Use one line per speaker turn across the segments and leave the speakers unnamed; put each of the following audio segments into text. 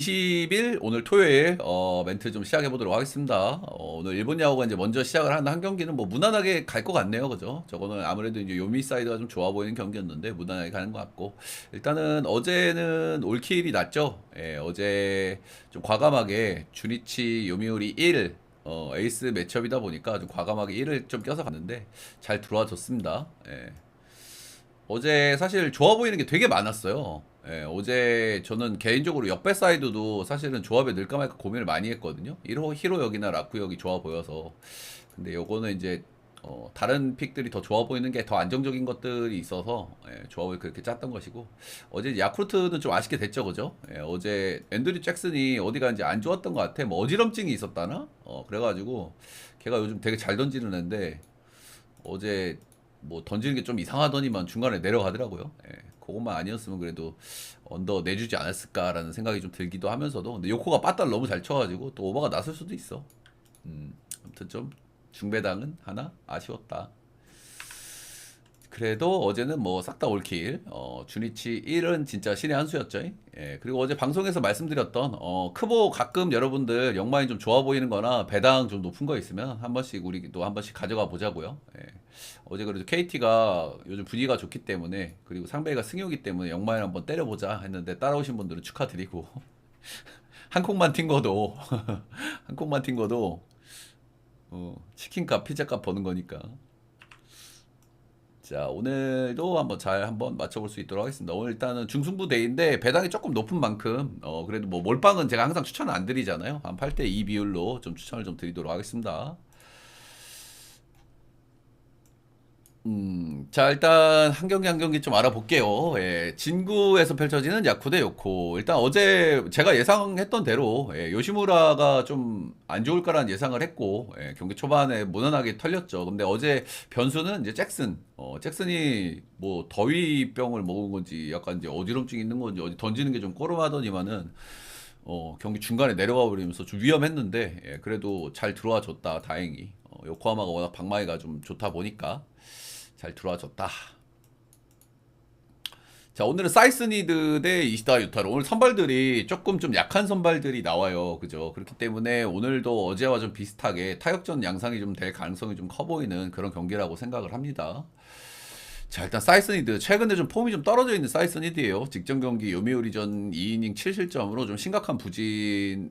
20일 오늘 토요일 멘트 좀 시작해 보도록 하겠습니다. 오늘 일본 야구가 이제 먼저 시작을 하는 한 경기는 뭐 무난하게 갈 것 같네요, 그죠? 저거는 아무래도 이제 요미 사이드가 좀 좋아 보이는 경기였는데 무난하게 가는 것 같고 일단은 어제는 올킬이 났죠. 예, 어제 좀 과감하게 주니치 요미우리 1 에이스 매첩이다 보니까 좀 과감하게 1을 좀 껴서 갔는데 잘 들어와 줬습니다. 예. 어제 사실 좋아 보이는 게 되게 많았어요. 예, 어제 저는 개인적으로 역배 사이드도 사실은 조합에 넣을까 말까 고민을 많이 했거든요. 히로역이나 라쿠역이 좋아 보여서. 근데 요거는 이제 다른 픽들이 더 좋아 보이는 게 더 안정적인 것들이 있어서 조합을 그렇게 짰던 것이고 어제 야쿠르트는 좀 아쉽게 됐죠, 그죠? 어제 앤드류 잭슨이 어디가 이제 안 좋았던 것 같아. 뭐 어지럼증이 있었다나? 그래가지고 걔가 요즘 되게 잘 던지는 애인데 어제 뭐 던지는 게 좀 이상하더니만 중간에 내려가더라고요. 그것만 아니었으면 그래도 언더 내주지 않았을까라는 생각이 좀 들기도 하면서도 근데 요코가 빠따를 너무 잘 쳐가지고 또 오버가 났을 수도 있어. 아무튼 좀 중배당은 하나 아쉬웠다. 그래도 어제는 뭐 싹 다 올킬. 주니치 1은 진짜 신의 한 수였죠. 예, 그리고 어제 방송에서 말씀드렸던, 크보 가끔 여러분들 영마인 좀 좋아 보이는 거나 배당 좀 높은 거 있으면 한 번씩 우리도 한 번씩 가져가 보자고요. 예. 어제 그래도 KT가 요즘 분위기가 좋기 때문에 그리고 상배가 승효기 때문에 영마인 한번 때려보자 했는데 따라오신 분들은 축하드리고 한 콩만 튄 거도 한 콩만 튄 거도 치킨값 피자값 버는 거니까 자, 오늘도 한번 잘 한번 맞춰볼 수 있도록 하겠습니다. 오늘 일단은 중승부 대인데 배당이 조금 높은 만큼 그래도 뭐 몰빵은 제가 항상 추천을 안 드리잖아요. 한 8대 2 비율로 좀 추천을 좀 드리도록 하겠습니다. 자, 일단 한 경기 한 경기 좀 알아볼게요. 예, 진구에서 펼쳐지는 야쿠 대 요코. 일단 어제 제가 예상했던 대로 요시무라가 좀 안 좋을 거라는 예상을 했고 경기 초반에 무난하게 털렸죠. 근데 어제 변수는 이제 잭슨. 잭슨이 뭐 더위병을 먹은 건지 약간 이제 어지럼증 있는 건지 어디 던지는 게 좀 꼬름하더니만은 경기 중간에 내려가 버리면서 좀 위험했는데 그래도 잘 들어와 줬다. 다행히. 요코하마가 워낙 방망이가 좀 좋다 보니까 잘 들어와줬다. 자, 오늘은 사이스니드 대 이시다 유타로. 오늘 선발들이 조금 좀 약한 선발들이 나와요. 그죠? 그렇기 때문에 오늘도 어제와 좀 비슷하게 타격전 양상이 좀 될 가능성이 좀 커 보이는 그런 경기라고 생각을 합니다. 자, 일단 사이스니드. 최근에 좀 폼이 좀 떨어져 있는 사이스니드예요. 직전 경기 요미우리전 2이닝 7실점으로 좀 심각한 부진을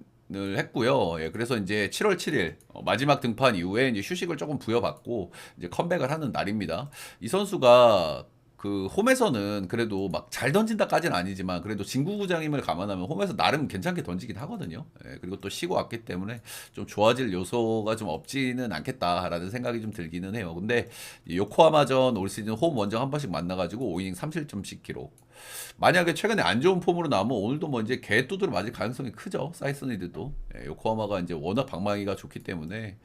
했고요. 예, 그래서 이제 7월 7일 마지막 등판 이후에 이제 휴식을 조금 부여받고 이제 컴백을 하는 날입니다. 이 선수가 그 홈에서는 그래도 막 잘 던진다까지는 아니지만 그래도 진구구장임을 감안하면 홈에서 나름 괜찮게 던지긴 하거든요. 예, 그리고 또 쉬고 왔기 때문에 좀 좋아질 요소가 좀 없지는 않겠다라는 생각이 좀 들기는 해요. 근데 요코하마전 올 시즌 홈 원정 한 번씩 만나가지고 5이닝 3실점씩 기록. 만약에 최근에 안 좋은 폼으로 나오면 오늘도 뭐 이제 개 두드려 맞을 가능성이 크죠. 사이스니드도. 요코하마가 이제 워낙 방망이가 좋기 때문에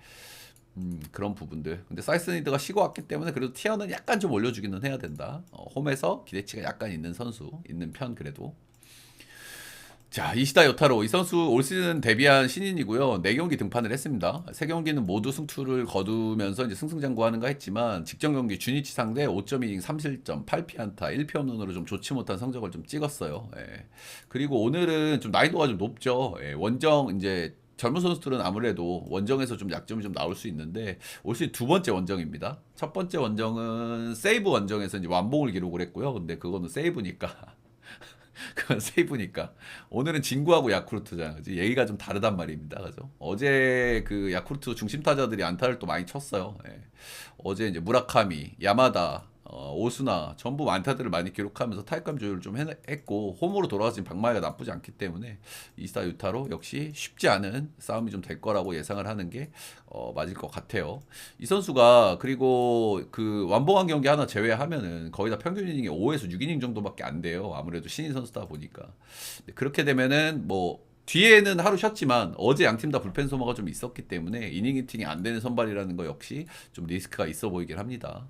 그런 부분들. 근데 사이스니드가 쉬고 왔기 때문에 그래도 티어는 약간 좀 올려주기는 해야 된다. 홈에서 기대치가 약간 있는 선수, 있는 편 그래도. 자, 이시다 요타로 이 선수 올 시즌 데뷔한 신인이고요. 4경기 등판을 했습니다. 3경기는 모두 승투를 거두면서 이제 승승장구하는가 했지만 직전 경기 주니치 상대 5.2이닝 3실점, 8피안타, 1피 홈런으로 좀 좋지 못한 성적을 좀 찍었어요. 예. 그리고 오늘은 좀 난이도가 좀 높죠. 원정 이제 젊은 선수들은 아무래도 원정에서 좀 약점이 좀 나올 수 있는데 올 시즌 두 번째 원정입니다. 첫 번째 원정은 세이브 원정에서 이제 완봉을 기록을 했고요. 근데 그거는 세이브니까 그건 세이브니까. 오늘은 진구하고 야쿠르트잖아. 그지? 얘기가 좀 다르단 말입니다. 그죠? 어제 그 야쿠르트 중심 타자들이 안타를 또 많이 쳤어요. 어제 이제 무라카미, 야마다, 오스나 전부 안타들을 많이 기록하면서 타격감 조율을 좀 했고 홈으로 돌아와서 지금 방망이가 나쁘지 않기 때문에 이스타 유타로 역시 쉽지 않은 싸움이 좀 될 거라고 예상을 하는 게 맞을 것 같아요. 이 선수가 그리고 그 완봉한 경기 하나 제외하면은 거의 다 평균 이닝이 5에서 6이닝 정도밖에 안 돼요. 아무래도 신인 선수다 보니까 그렇게 되면은 뭐 뒤에는 하루 쉬었지만 어제 양팀 다 불펜 소모가 좀 있었기 때문에 이닝 히팅이 안 되는 선발이라는 거 역시 좀 리스크가 있어 보이긴 합니다.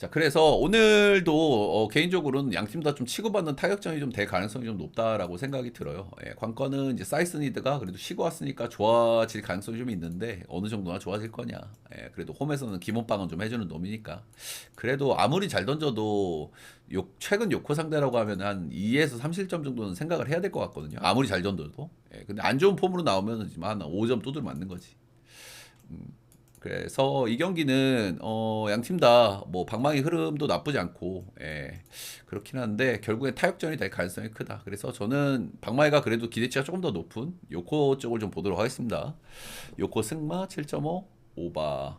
자, 그래서 오늘도 개인적으로는 양 팀 다 좀 치고받는 타격전이 좀 될 가능성이 좀 높다라고 생각이 들어요. 예, 관건은 이제 사이스니드가 그래도 쉬고 왔으니까 좋아질 가능성이 좀 있는데 어느 정도나 좋아질 거냐. 예, 그래도 홈에서는 기본빵은 좀 해주는 놈이니까. 그래도 아무리 잘 던져도 최근 요코 상대라고 하면 한 2에서 3실점 정도는 생각을 해야 될 것 같거든요. 아무리 잘 던져도. 예, 근데 안 좋은 폼으로 나오면 한 5점 두들 맞는 거지. 그래서 이 경기는 양 팀 다 뭐 방망이 흐름도 나쁘지 않고 그렇긴 한데 결국엔 타격전이 될 가능성이 크다. 그래서 저는 방망이가 그래도 기대치가 조금 더 높은 요코 쪽을 좀 보도록 하겠습니다. 요코 승마 7.5 오바.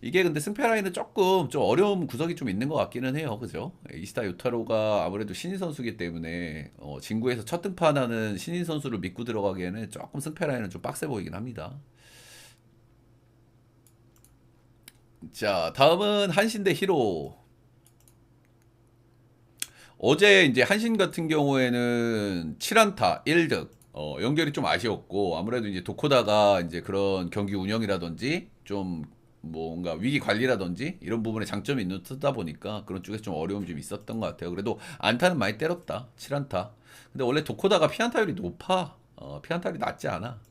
이게 근데 승패 라인은 조금 좀 어려운 구석이 좀 있는 것 같기는 해요. 그죠? 이시다 요타로가 아무래도 신인 선수기 때문에 진구에서 첫 등판하는 신인 선수를 믿고 들어가기에는 조금 승패 라인은 좀 빡세 보이긴 합니다. 자, 다음은 한신 대 히로. 어제 이제 한신 같은 경우에는 7안타 1득. 연결이 좀 아쉬웠고 아무래도 이제 도코다가 이제 그런 경기 운영이라든지 좀 뭔가 위기 관리라든지 이런 부분에 장점이 있는 쓰다 보니까 그런 쪽에서 좀 어려움이 좀 있었던 것 같아요. 그래도 안타는 많이 때렸다. 7안타. 근데 원래 도코다가 피안타율이 높아. 피안타율이 낮지 않아.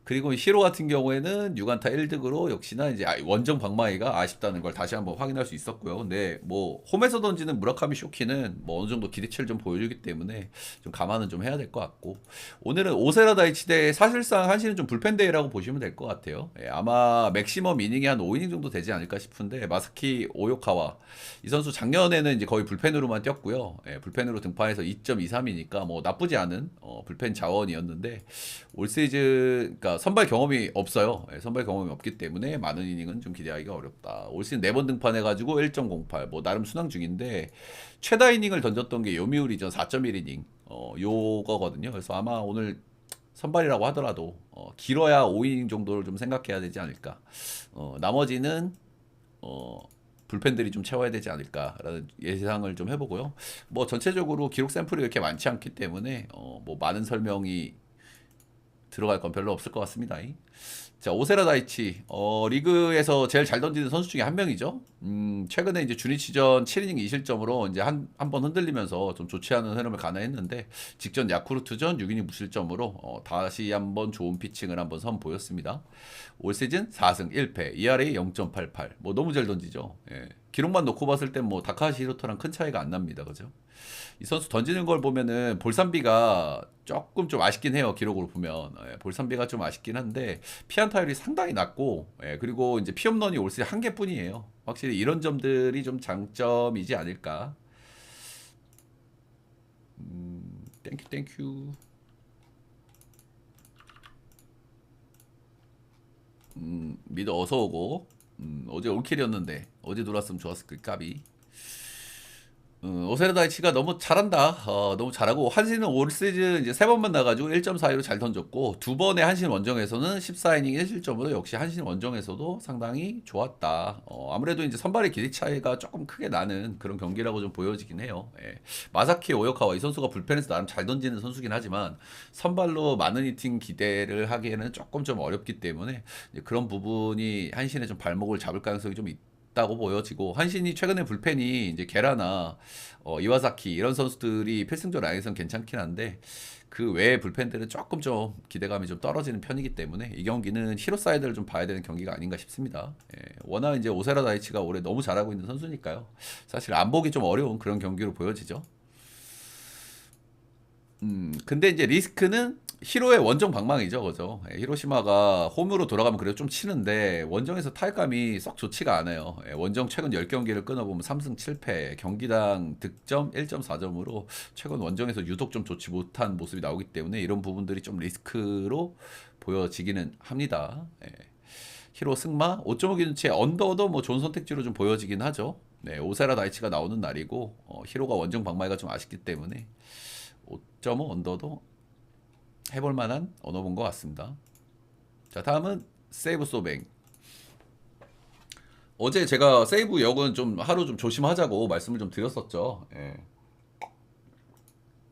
그리고 히로 같은 경우에는 6안타 1득으로 역시나 이제 원정 방망이가 아쉽다는 걸 다시 한번 확인할 수 있었고요. 근데 뭐 홈에서 던지는 무라카미 쇼키는 뭐 어느 정도 기대치를 좀 보여주기 때문에 좀 감안은 좀 해야 될 것 같고 오늘은 오세라 다이치 대 사실상 한시는 좀 불펜 대회라고 보시면 될 것 같아요. 아마 맥시멈 이닝이 한 5이닝 정도 되지 않을까 싶은데 마사키 오요카와 이 선수 작년에는 이제 거의 불펜으로만 뛰었고요. 불펜으로 등판해서 2.23이니까 뭐 나쁘지 않은 불펜 자원이었는데 올 시즌 그러니까 선발 경험이 없어요. 선발 경험이 없기 때문에 많은 이닝은 좀 기대하기가 어렵다. 올 시즌 4번 등판해가지고 1.08, 뭐 나름 순항 중인데 최다 이닝을 던졌던 게 요미우리전 4.1이닝 요거거든요. 그래서 아마 오늘 선발이라고 하더라도 길어야 5이닝 정도를 좀 생각해야 되지 않을까. 나머지는 불펜들이 좀 채워야 되지 않을까라는 예상을 좀 해보고요. 뭐 전체적으로 기록 샘플이 이렇게 많지 않기 때문에 뭐 많은 설명이 들어갈 건 별로 없을 것 같습니다. 자, 오세라 다이치 리그에서 제일 잘 던지는 선수 중에 한 명이죠. 최근에 이제 주니치전 7이닝 2실점으로 이제 한 번 흔들리면서 좀 좋지 않은 흐름을 가나했는데 직전 야쿠르트전 6이닝 무실점으로 다시 한번 좋은 피칭을 한번 선보였습니다. 올 시즌 4승 1패, ERA 0.88. 뭐 너무 잘 던지죠. 예. 기록만 놓고 봤을 땐 뭐 다카하시 히로토랑 큰 차이가 안 납니다. 그죠? 이 선수 던지는 걸 보면은 볼산비가 조금 좀 아쉽긴 해요. 기록으로 보면 볼산비가 좀 아쉽긴 한데 피안타율이 상당히 낮고 그리고 이제 피홈런이 올 시즌 한 개뿐이에요. 확실히 이런 점들이 좀 장점이지 않을까. 땡큐 땡큐. 미드 어서 오고. 어제 올킬이었는데 어제 들어왔으면 좋았을 그 까비. 오세라 다이치가 너무 잘한다. 너무 잘하고 한신은 올 시즌 이제 3번만 나가지고 1.42로 잘 던졌고 두 번의 한신 원정에서는 14이닝 1실점으로 역시 한신 원정에서도 상당히 좋았다. 아무래도 이제 선발의 기대 차이가 조금 크게 나는 그런 경기라고 좀 보여지긴 해요. 마사키 오요카와 이 선수가 불펜에서 나름 잘 던지는 선수긴 하지만 선발로 많은 히팅 기대를 하기에는 조금 좀 어렵기 때문에 그런 부분이 한신의 좀 발목을 잡을 가능성이 좀 다고 보여지고 한신이 최근에 불펜이 이제 게라나 이와사키 이런 선수들이 필승조 라인에서는 괜찮긴 한데 그 외의 불펜들은 조금 좀 기대감이 좀 떨어지는 편이기 때문에 이 경기는 히로 사이드를 좀 봐야 되는 경기가 아닌가 싶습니다. 워낙 이제 오세라 다이치가 올해 너무 잘하고 있는 선수니까요. 사실 안 보기 좀 어려운 그런 경기로 보여지죠. 근데 이제 리스크는 히로의 원정 방망이죠, 그죠? 히로시마가 홈으로 돌아가면 그래도 좀 치는데 원정에서 타격감이 썩 좋지가 않아요. 원정 최근 10경기를 끊어보면 3승 7패, 경기당 득점 1.4점으로 최근 원정에서 유독 좀 좋지 못한 모습이 나오기 때문에 이런 부분들이 좀 리스크로 보여지기는 합니다. 히로 승마 5.5 기준치의 언더도 뭐 좋은 선택지로 좀 보여지긴 하죠. 오세라 다이치가 나오는 날이고 히로가 원정 방망이가 좀 아쉽기 때문에 5.5 언더도 해볼 만한 언어본 것 같습니다. 자, 다음은 세이브 소뱅. 어제 제가 세이브 역은 좀 하루 좀 조심하자고 말씀을 좀 드렸었죠.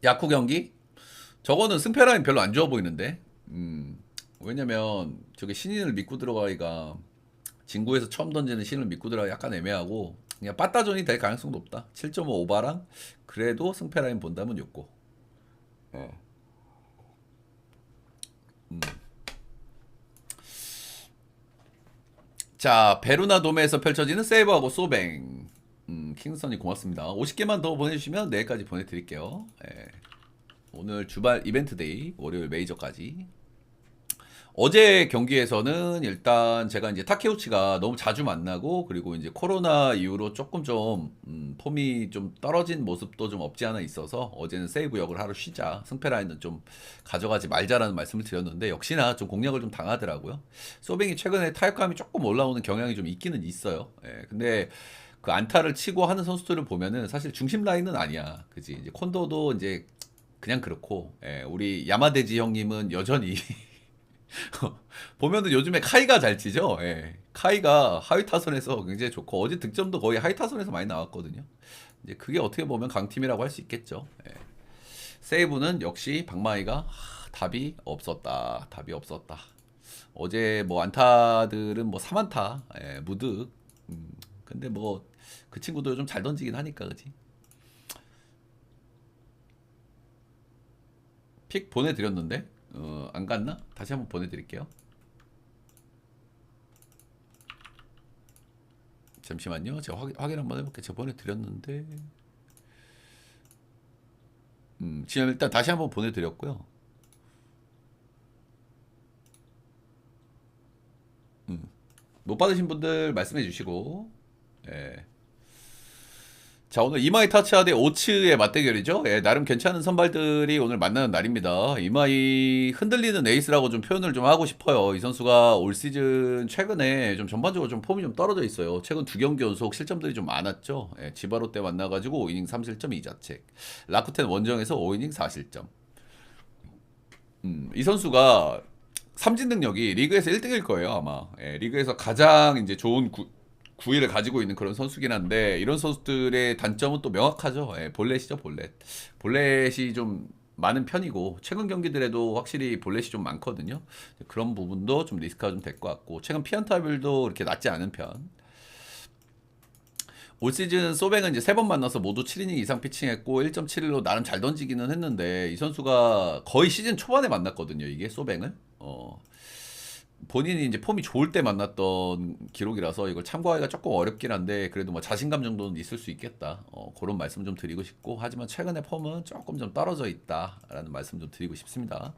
야쿠 경기? 저거는 승패 라인 별로 안 좋아 보이는데. 왜냐면 저게 신인을 믿고 들어가기가 진구에서 처음 던지는 신을 믿고 들어가기 약간 애매하고 그냥 빠따전이 될 가능성 높다. 7.5 오바랑 그래도 승패 라인 본다면 6고. 예. 자, 베루나 도메에서 펼쳐지는 세이버하고 소뱅. 킹선이 고맙습니다. 50개만 더 보내주시면 내일까지 보내드릴게요. 예. 오늘 주말 이벤트 데이, 월요일 메이저까지. 어제 경기에서는 일단 제가 이제 타케우치가 너무 자주 만나고 그리고 이제 코로나 이후로 조금 좀 폼이 좀 떨어진 모습도 좀 없지 않아 있어서 어제는 세이브 역을 하루 쉬자, 승패 라인은 좀 가져가지 말자라는 말씀을 드렸는데 역시나 좀 공략을 좀 당하더라고요. 소뱅이 최근에 타격감이 조금 올라오는 경향이 좀 있기는 있어요. 예, 근데 그 안타를 치고 하는 선수들을 보면은 사실 중심 라인은 아니야. 그지? 이제 콘도도 이제 그냥 그렇고, 예, 우리 야마데지 형님은 여전히 보면은 요즘에 카이가 잘 치죠. 예. 카이가 하위 타선에서 굉장히 좋고 어제 득점도 거의 하위 타선에서 많이 나왔거든요. 이제 그게 어떻게 보면 강팀이라고 할 수 있겠죠. 예. 세이브는 역시 박마이가 답이 없었다. 답이 없었다. 어제 뭐 안타들은 뭐 3안타, 예, 무득. 근데 뭐 그 친구도 좀 잘 던지긴 하니까 그지. 픽 보내드렸는데 안 갔나? 다시 한번 보내드릴게요. 잠시만요. 제가 확인 한번 해볼게요. 제가 보내드렸는데 지금 일단 다시 한번 보내드렸고요. 못 받으신 분들 말씀해 주시고, 예. 자, 오늘 이마이 타치아 대 오츠의 맞대결이죠. 예, 나름 괜찮은 선발들이 오늘 만나는 날입니다. 이마이 흔들리는 에이스라고 좀 표현을 좀 하고 싶어요. 이 선수가 올 시즌 최근에 좀 전반적으로 좀 폼이 좀 떨어져 있어요. 최근 2경기 연속 실점들이 좀 많았죠. 예, 지바로 때 만나가지고 5이닝 3실점 2자책. 라쿠텐 원정에서 5이닝 4실점. 이 선수가 삼진 능력이 리그에서 1등일 거예요, 아마. 예, 리그에서 가장 이제 좋은 구위를 가지고 있는 그런 선수긴 한데 이런 선수들의 단점은 또 명확하죠. 예, 볼넷이죠, 볼넷. 볼넷이 좀 많은 편이고 최근 경기들에도 확실히 볼넷이 좀 많거든요. 그런 부분도 좀 리스크가 좀 될 것 같고 최근 피안타율도 이렇게 낮지 않은 편. 올 시즌 소뱅은 이제 3번 만나서 모두 7이닝 이상 피칭했고 1.71로 나름 잘 던지기는 했는데 이 선수가 거의 시즌 초반에 만났거든요. 이게 소뱅을. 본인이 이제 폼이 좋을 때 만났던 기록이라서 이걸 참고하기가 조금 어렵긴 한데 그래도 뭐 자신감 정도는 있을 수 있겠다. 그런 말씀 좀 드리고 싶고 하지만 최근에 폼은 조금 좀 떨어져 있다라는 말씀 좀 드리고 싶습니다.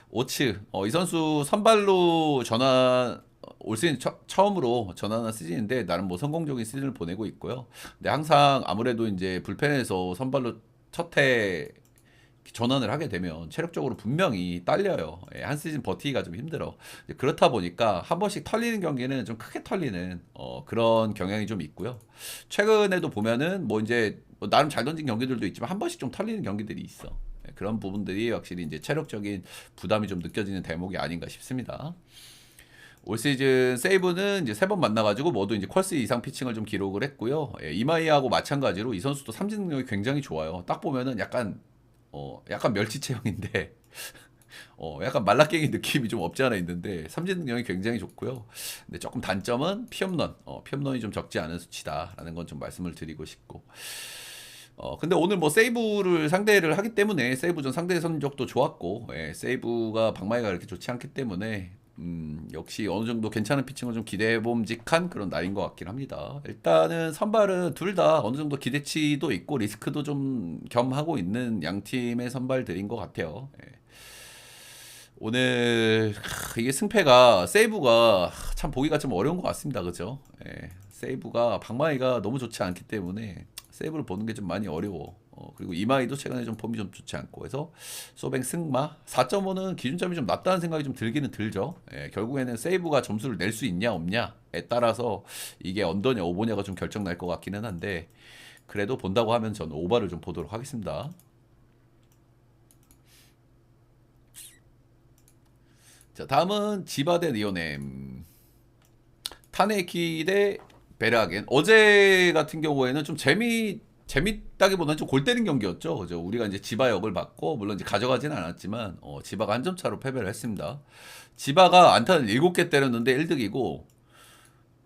오츠 이 선수 선발로 전환 올 시즌 처음으로 전환한 시즌인데 나름 뭐 성공적인 시즌을 보내고 있고요. 근데 항상 아무래도 이제 불펜에서 선발로 첫해 전환을 하게 되면 체력적으로 분명히 딸려요. 예, 한 시즌 버티기가 좀 힘들어. 그렇다 보니까 한 번씩 털리는 경기는 좀 크게 털리는 그런 경향이 좀 있고요. 최근에도 보면은 뭐 이제 뭐 나름 잘 던진 경기들도 있지만 한 번씩 좀 털리는 경기들이 있어. 예, 그런 부분들이 확실히 이제 체력적인 부담이 좀 느껴지는 대목이 아닌가 싶습니다. 올 시즌 세이브는 이제 3번 만나가지고 모두 이제 퀄스 이상 피칭을 좀 기록을 했고요. 예, 이마이하고 마찬가지로 이 선수도 삼진 능력이 굉장히 좋아요. 딱 보면은 약간 멸치 체형인데 약간 말라깽이 느낌이 좀 없지 않아 있는데 삼진 능력이 굉장히 좋고요. 근데 조금 단점은 피홈런, 피홈런이 좀 적지 않은 수치다라는 건 좀 말씀을 드리고 싶고. 근데 오늘 뭐 세이브를 상대를 하기 때문에 세이브전 상대 성적도 좋았고, 예, 세이브가 박마이가 그렇게 좋지 않기 때문에 역시 어느 정도 괜찮은 피칭을 좀 기대해봄직한 그런 날인 것 같긴 합니다. 일단은 선발은 둘 다 어느 정도 기대치도 있고 리스크도 좀 겸하고 있는 양 팀의 선발들인 것 같아요. 예. 오늘 이게 승패가 세이브가 참 보기가 좀 어려운 것 같습니다. 그죠? 예. 세이브가 박마이가 너무 좋지 않기 때문에 세이브를 보는 게 좀 많이 어려워. 그리고 이마이도 최근에 좀 폼이 좀 좋지 않고 해서 소뱅 승마 4.5는 기준점이 좀 낮다는 생각이 좀 들기는 들죠. 예, 결국에는 세이브가 점수를 낼 수 있냐 없냐에 따라서 이게 언더냐 오버냐가 좀 결정 날 것 같기는 한데 그래도 본다고 하면 저는 오버를 좀 보도록 하겠습니다. 자, 다음은 지바 대 리오넴. 타네키 대 베라겐. 어제 같은 경우에는 좀 재밌다기보다는 좀 골 때린 경기였죠. 그죠? 우리가 이제 지바 역을 받고, 물론 이제 가져가지는 않았지만, 지바가 한 점 차로 패배를 했습니다. 지바가 안타를 7개 때렸는데 1득이고,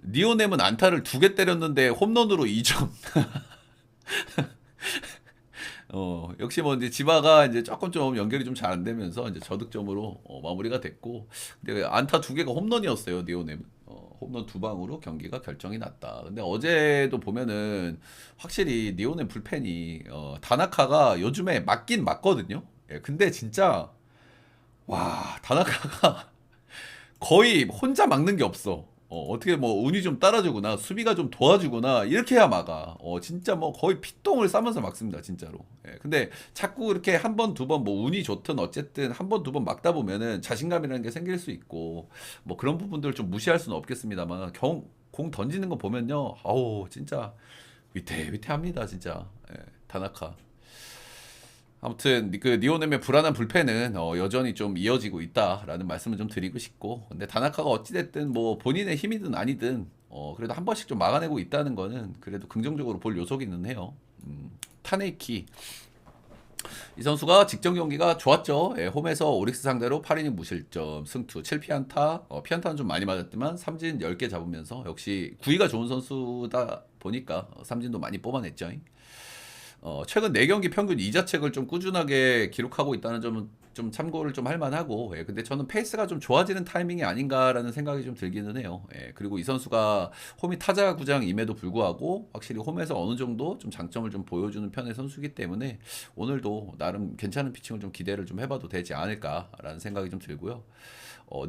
니오넴은 안타를 2개 때렸는데 홈런으로 2점. 역시 뭐 이제 지바가 이제 조금 좀 연결이 좀 잘 안 되면서 이제 저득점으로 마무리가 됐고, 근데 안타 2개가 홈런이었어요, 니오넴은. 홈런 2방으로 경기가 결정이 났다. 근데 어제도 보면은 확실히 니오넴 불펜이 다나카가 요즘에 맞긴 맞거든요. 예, 근데 진짜 와, 다나카가 거의 혼자 막는 게 없어. 어떻게 뭐 운이 좀 따라주거나 수비가 좀 도와주거나 이렇게 해야 막아. 진짜 뭐 거의 피똥을 싸면서 막습니다, 진짜로. 예, 근데 자꾸 이렇게 한 번, 두 번 뭐 운이 좋든 어쨌든 한 번, 두 번 막다 보면은 자신감이라는 게 생길 수 있고 뭐 그런 부분들을 좀 무시할 수는 없겠습니다만 공 던지는 거 보면요. 아우, 진짜 위태합니다, 진짜. 예, 다나카. 아무튼 그 니오넴의 불안한 불펜은 여전히 좀 이어지고 있다라는 말씀을 좀 드리고 싶고, 근데 다나카가 어찌됐든 뭐 본인의 힘이든 아니든 그래도 한 번씩 좀 막아내고 있다는 거는 그래도 긍정적으로 볼 요소기는 해요. 타네이키 이 선수가 직전 경기가 좋았죠. 예, 홈에서 오릭스 상대로 8이닝 무실점 승투 7피안타, 피안타는 좀 많이 맞았지만 삼진 10개 잡으면서 역시 구위가 좋은 선수다 보니까 삼진도 많이 뽑아냈죠. 최근 4경기 평균 이자책을 좀 꾸준하게 기록하고 있다는 점은 좀 참고를 좀 할 만하고, 예, 근데 저는 페이스가 좀 좋아지는 타이밍이 아닌가라는 생각이 좀 들기는 해요. 예, 그리고 이 선수가 홈이 타자 구장임에도 불구하고 확실히 홈에서 어느 정도 좀 장점을 좀 보여주는 편의 선수이기 때문에 오늘도 나름 괜찮은 피칭을 좀 기대를 좀 해봐도 되지 않을까라는 생각이 좀 들고요.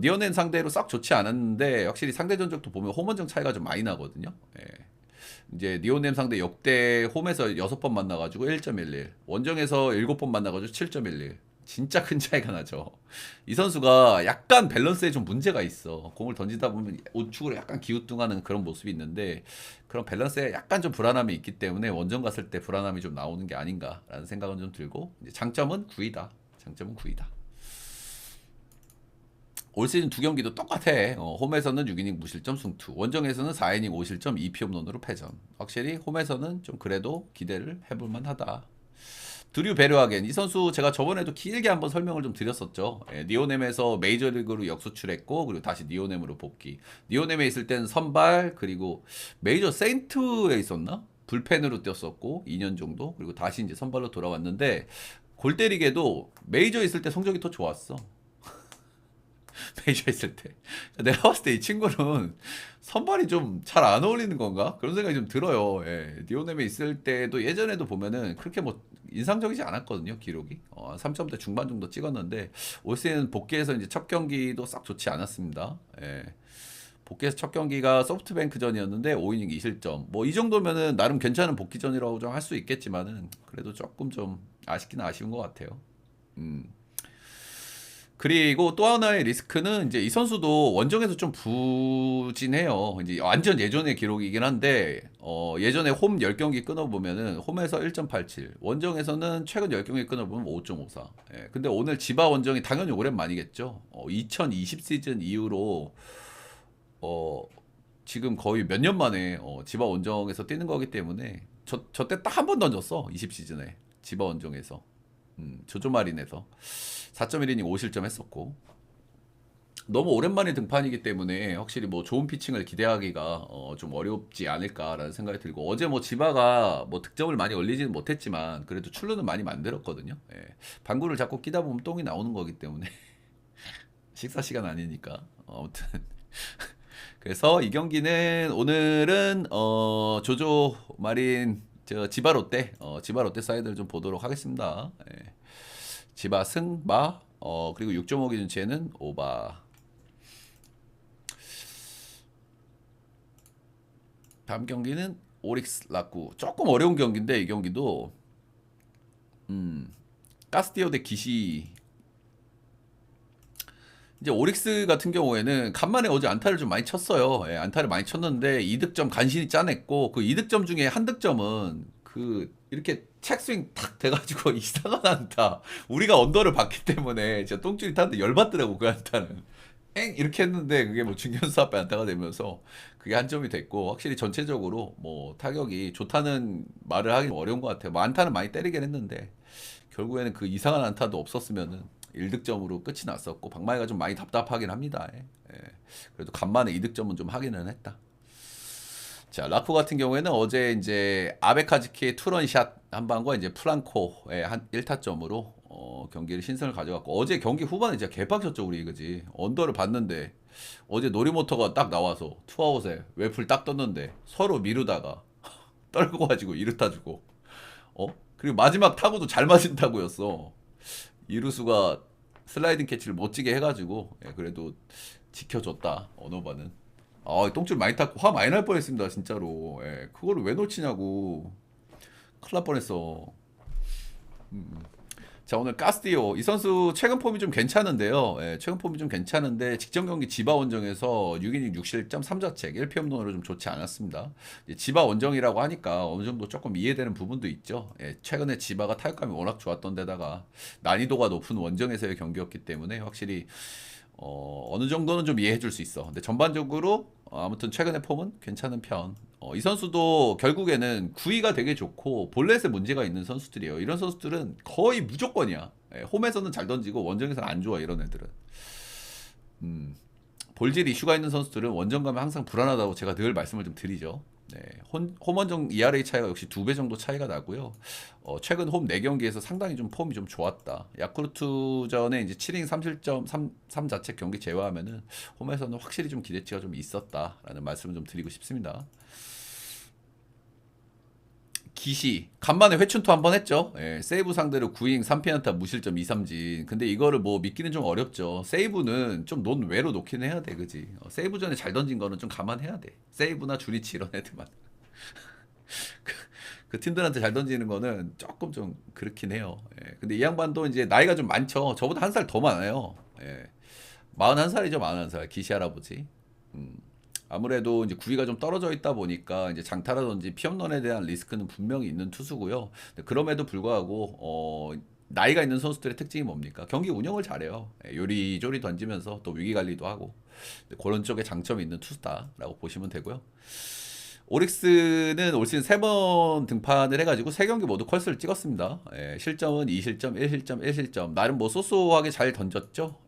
니어넨 상대로 싹 좋지 않았는데 확실히 상대 전적도 보면 홈원정 차이가 좀 많이 나거든요. 예. 이제 니오넴 상대 역대 홈에서 6번 만나가지고 1.11, 원정에서 7번 만나가지고 7.11. 진짜 큰 차이가 나죠. 이 선수가 약간 밸런스에 좀 문제가 있어. 공을 던지다 보면 우측으로 약간 기우뚱하는 그런 모습이 있는데, 그런 밸런스에 약간 좀 불안함이 있기 때문에 원정 갔을 때 불안함이 좀 나오는 게 아닌가라는 생각은 좀 들고, 이제 장점은 9위다. 장점은 9위다. 올 시즌 2경기도 똑같아. 홈에서는 6이닝 무실점 승투, 원정에서는 4이닝 5실점 2피홈런으로 패전. 확실히 홈에서는 좀 그래도 기대를 해볼 만하다. 드류 베르하겐 이 선수 제가 저번에도 길게 한번 설명을 좀 드렸었죠. 예, 니오넴에서 메이저리그로 역수출했고 그리고 다시 니오넴으로 복귀. 니오넴에 있을 때는 선발, 그리고 메이저 세인트에 있었나? 불펜으로 뛰었었고 2년 정도, 그리고 다시 이제 선발로 돌아왔는데 골 때리게도 메이저에 있을 때 성적이 더 좋았어. 메이저 있을 때. 내가 봤을 때 이 친구는 선발이 좀 잘 안 어울리는 건가? 그런 생각이 좀 들어요. 예. 니오넴에 있을 때도 예전에도 보면은 그렇게 뭐 인상적이지 않았거든요, 기록이. 3점대 중반 정도 찍었는데 올 시즌 복귀해서 이제 첫 경기도 싹 좋지 않았습니다. 예. 복귀해서 첫 경기가 소프트뱅크전이었는데 5이닝 2실점. 뭐 이 정도면은 나름 괜찮은 복귀전이라고 좀 할 수 있겠지만은 그래도 조금 좀 아쉽긴 아쉬운 것 같아요. 음. 그리고 또 하나의 리스크는 이제 이 선수도 원정에서 좀 부진해요. 이제 완전 예전의 기록이긴 한데, 예전에 홈 10경기 끊어보면은 홈에서 1.87, 원정에서는 최근 10경기 끊어보면 5.54. 예, 근데 오늘 지바 원정이 당연히 오랜만이겠죠. 2020 시즌 이후로, 어, 지금 거의 몇 년 만에 지바 원정에서 뛰는 거기 때문에 저 때 딱 한 번 던졌어. 20 시즌에. 지바 원정에서. 조조마린에서 4.1이닝 5실점 했었고, 너무 오랜만에 등판이기 때문에 확실히 뭐 좋은 피칭을 기대하기가 좀 어렵지 않을까라는 생각이 들고, 어제 뭐 지바가 뭐 득점을 많이 올리지는 못했지만 그래도 출루는 많이 만들었거든요. 예. 방구를 자꾸 끼다 보면 똥이 나오는 거기 때문에 식사 시간 아니니까. 아무튼 그래서 이 경기는 오늘은 조조 마린 지바 롯데 지바 롯데 사이드를 좀 보도록 하겠습니다. 예. 지바 승마 그리고 6.5 기준치에는 오바. 다음 경기는 오릭스 라쿠. 조금 어려운 경기인데 이 경기도 가스티오 대 기시. 이제 오릭스 같은 경우에는 간만에 어제 안타를 좀 많이 쳤어요. 예, 안타를 많이 쳤는데 2득점 간신히 짜냈고, 그 2득점 중에 한 득점은 그 이렇게 책스윙 탁 돼가지고 이상한 안타. 우리가 언더를 봤기 때문에 진짜 똥줄이 타는데 열받더라고 그 안타는. 엥 이렇게 했는데 그게 뭐 중견수 앞에 안타가 되면서 그게 한 점이 됐고, 확실히 전체적으로 뭐 타격이 좋다는 말을 하기 어려운 것 같아요. 뭐 안타는 많이 때리긴 했는데 결국에는 그 이상한 안타도 없었으면은 1득점으로 끝이 났었고, 박마이가 좀 많이 답답하긴 합니다. 예. 예. 그래도 간만에 2득점은 좀 하기는 했다. 자, 라쿠 같은 경우에는 어제 이제 아베카즈키의 투런샷 한 방과 이제 프랑코의 한 1타점으로 경기를 신선을 가져갔고 어제 경기 후반에 진짜 개빡쳤죠 우리 그지 언더를 봤는데 어제 노리모터가 딱 나와서 투아웃에 웨플 딱 떴는데 서로 미루다가 떨고 가지고 이루타 주고 그리고 마지막 타구도 잘 맞은 타구였어 이루수가 슬라이딩 캐치를 멋지게 해가지고 그래도 지켜줬다 언어바는 똥줄 많이 탔고 화 많이 날 뻔했습니다 진짜로 그거를 왜 놓치냐고 큰일 날 뻔했어 자 오늘 카스티오 이 선수 최근 폼이 좀 괜찮은데요 최근 폼이 좀 괜찮은데 직전 경기 지바 원정에서 6이닝 6실점 3자책 1피홈런으로 좀 좋지 않았습니다 지바 원정이라고 하니까 어느 정도 조금 이해되는 부분도 있죠 최근에 지바가 타격감이 워낙 좋았던 데다가 난이도가 높은 원정에서의 경기였기 때문에 확실히 어느 정도는 좀 이해해 줄 수 있어. 근데 전반적으로 아무튼 최근의 폼은 괜찮은 편. 이 선수도 결국에는 구위가 되게 좋고 볼넷에 문제가 있는 선수들이에요. 이런 선수들은 거의 무조건이야. 홈에서는 잘 던지고 원정에서는 안 좋아 이런 애들은. 볼질 이슈가 있는 선수들은 원정 가면 항상 불안하다고 제가 늘 말씀을 좀 드리죠. 홈원정 ERA 차이가 역시 2배 정도 차이가 나고요. 최근 홈 4경기에서 상당히 좀 폼이 좀 좋았다. 야쿠르트전에 이제 7이닝 3실점 3자책 경기 제외하면은 홈에서는 확실히 좀 기대치가 좀 있었다라는 말씀을 좀 드리고 싶습니다. 기시 간만에 회춘투 한번 했죠. 세이브 상대로 9이닝 3피안타 무실점 2삼진. 근데 이거를 뭐 믿기는 좀 어렵죠. 세이브는 좀 논 외로 놓긴 해야 돼, 그지? 세이브 전에 잘 던진 거는 좀 감안해야 돼. 세이브나 주리치 이런 애들만. 그 팀들한테 잘 던지는 거는 조금 좀 그렇긴 해요. 근데 이 양반도 이제 나이가 좀 많죠. 저보다 한 살 더 많아요. 41살이죠, 41살. 기시 할아버지. 아무래도 이제 구위가 좀 떨어져 있다 보니까 이제 장타라든지 피홈런에 대한 리스크는 분명히 있는 투수고요. 그럼에도 불구하고 나이가 있는 선수들의 특징이 뭡니까? 경기 운영을 잘해요. 요리조리 던지면서 또 위기 관리도 하고 그런 쪽에 장점이 있는 투수다라고 보시면 되고요. 오릭스는 올 시즌 3번 등판을 해가지고 3경기 모두 컬스를 찍었습니다. 실점은 2실점, 1실점, 1실점. 나름 뭐 소소하게 잘 던졌죠.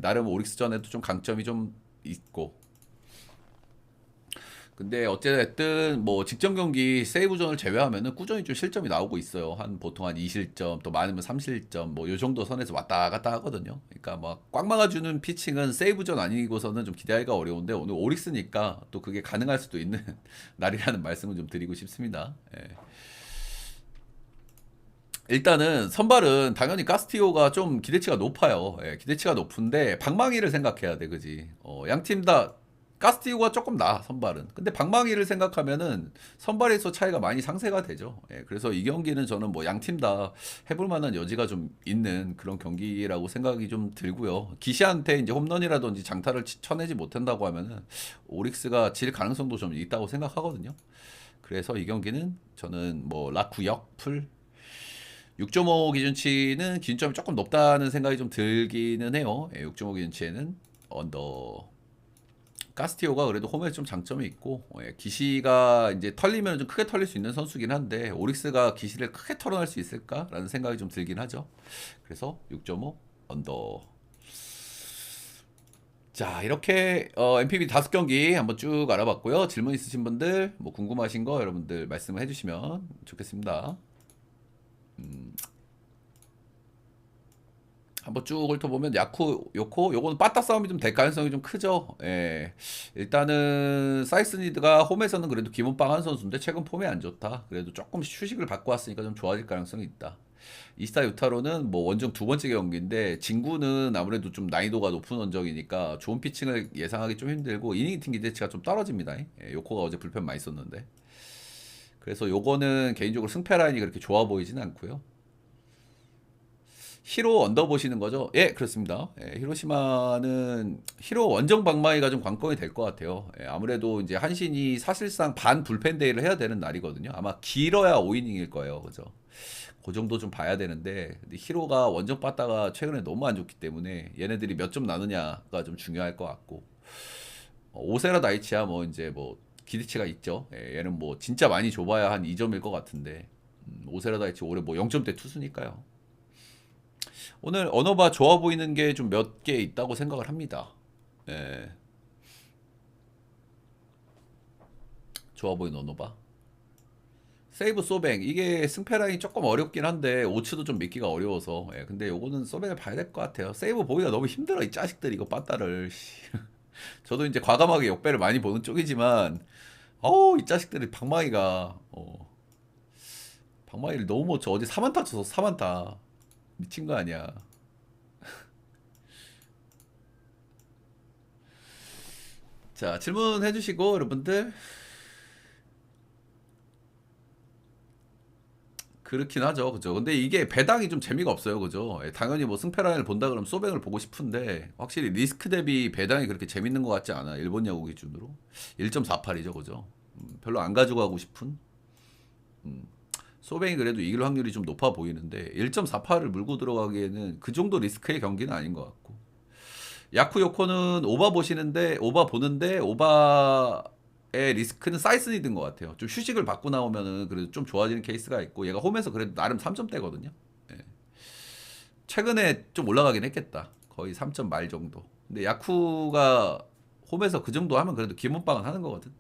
나름 오릭스전에도 좀 강점이 좀 있고. 근데 어쨌든 뭐 직전 경기 세이브전을 제외하면은 꾸준히 좀 실점이 나오고 있어요. 보통 한 2실점 또 많으면 3실점 뭐 요 정도 선에서 왔다 갔다 하거든요. 그러니까 막 꽉 막아주는 피칭은 세이브전 아니고서는 좀 기대하기가 어려운데 오늘 오릭스니까 또 그게 가능할 수도 있는 날이라는 말씀을 좀 드리고 싶습니다. 일단은 선발은 당연히 카스티오가 좀 기대치가 높아요. 기대치가 높은데 방망이를 생각해야 돼, 그지? 양팀 다 카스티오가 조금 나 선발은. 근데 방망이를 생각하면은 선발에서 차이가 많이 상쇄가 되죠. 그래서 이 경기는 저는 뭐 양팀 다 해볼 만한 여지가 좀 있는 그런 경기라고 생각이 좀 들고요. 기시한테 이제 홈런이라든지 장타를 쳐내지 못한다고 하면은 오릭스가 질 가능성도 좀 있다고 생각하거든요. 그래서 이 경기는 저는 뭐 라쿠역 풀 6.5 기준치는 기준점이 조금 높다는 생각이 좀 들기는 해요. 6.5 기준치에는 언더. 카스티오가 그래도 홈에 좀 장점이 있고 기시가 이제 털리면 좀 크게 털릴 수 있는 선수긴 한데 오릭스가 기시를 크게 털어낼 수 있을까라는 생각이 좀 들긴 하죠. 그래서 6.5 언더. 자 이렇게 MPB 5경기 한번 쭉 알아봤고요. 질문 있으신 분들 뭐 궁금하신 거 여러분들 말씀을 해주시면 좋겠습니다. 한번 쭉 훑어보면 야쿠, 요코, 요거는 빠따 싸움이 좀 될 가능성이 좀 크죠. 일단은 사이스니드가 홈에서는 그래도 기본 빵한 선수인데 최근 폼이 안 좋다. 그래도 조금씩 휴식을 받고 왔으니까 좀 좋아질 가능성이 있다. 이스타 유타로는 뭐 원정 2번째 경기인데 진구는 아무래도 좀 난이도가 높은 원정이니까 좋은 피칭을 예상하기 좀 힘들고 이닝 팀 기대치가 좀 떨어집니다. 요코가 어제 불펜 많이 썼는데. 그래서 요거는 개인적으로 승패 라인이 그렇게 좋아 보이지는 않고요. 히로 언더 보시는 거죠? 예, 그렇습니다. 히로시마는 히로 원정 방망이가 좀 관건이 될 것 같아요. 아무래도 이제 한신이 사실상 반 불펜 데이를 해야 되는 날이거든요. 아마 길어야 5이닝일 거예요. 그죠? 그 정도 좀 봐야 되는데 근데 히로가 원정 빠따가 최근에 너무 안 좋기 때문에 얘네들이 몇 점 나느냐가 좀 중요할 것 같고 오세라 다이치야 뭐 이제 뭐 기대치가 있죠. 얘는 뭐 진짜 많이 줘봐야 한 2점일 것 같은데 오세라 다이치 올해 뭐 0점대 투수니까요. 오늘 언어바 좋아 보이는 게 좀 몇 개 있다고 생각을 합니다. 좋아 보이는 언어바. 세이브 소뱅 이게 승패 라인이 조금 어렵긴 한데 오츠도 좀 믿기가 어려워서 근데 요거는 소뱅을 봐야 될 것 같아요. 세이브 보기가 너무 힘들어 이 자식들 이거 빠따를 저도 이제 과감하게 역배를 많이 보는 쪽이지만 어우 이 자식들이 방망이가 방망이를 너무 못 쳐. 어제 4만타 쳤어 4만타 미친 거 아니야. 자 질문해 주시고 여러분들. 그렇긴 하죠. 그죠. 근데 이게 배당이 좀 재미가 없어요. 그죠. 당연히 뭐 승패라인을 본다 그러면 소뱅을 보고 싶은데 확실히 리스크 대비 배당이 그렇게 재밌는 것 같지 않아. 일본 야구 기준으로. 1.48이죠. 그죠. 별로 안 가지고 가고 싶은. 소뱅이 그래도 이길 확률이 좀 높아 보이는데 1.48을 물고 들어가기에는 그 정도 리스크의 경기는 아닌 것 같고. 야쿠 요코는 오바 보시는데 오바 보는데 오바의 리스크는 사이스니드인 것 같아요. 좀 휴식을 받고 나오면은 그래도 좀 좋아지는 케이스가 있고 얘가 홈에서 그래도 나름 3점대거든요. 예. 최근에 좀 올라가긴 했겠다. 거의 3점 말 정도. 근데 야쿠가 홈에서 그 정도 하면 그래도 기본빵은 하는 거거든.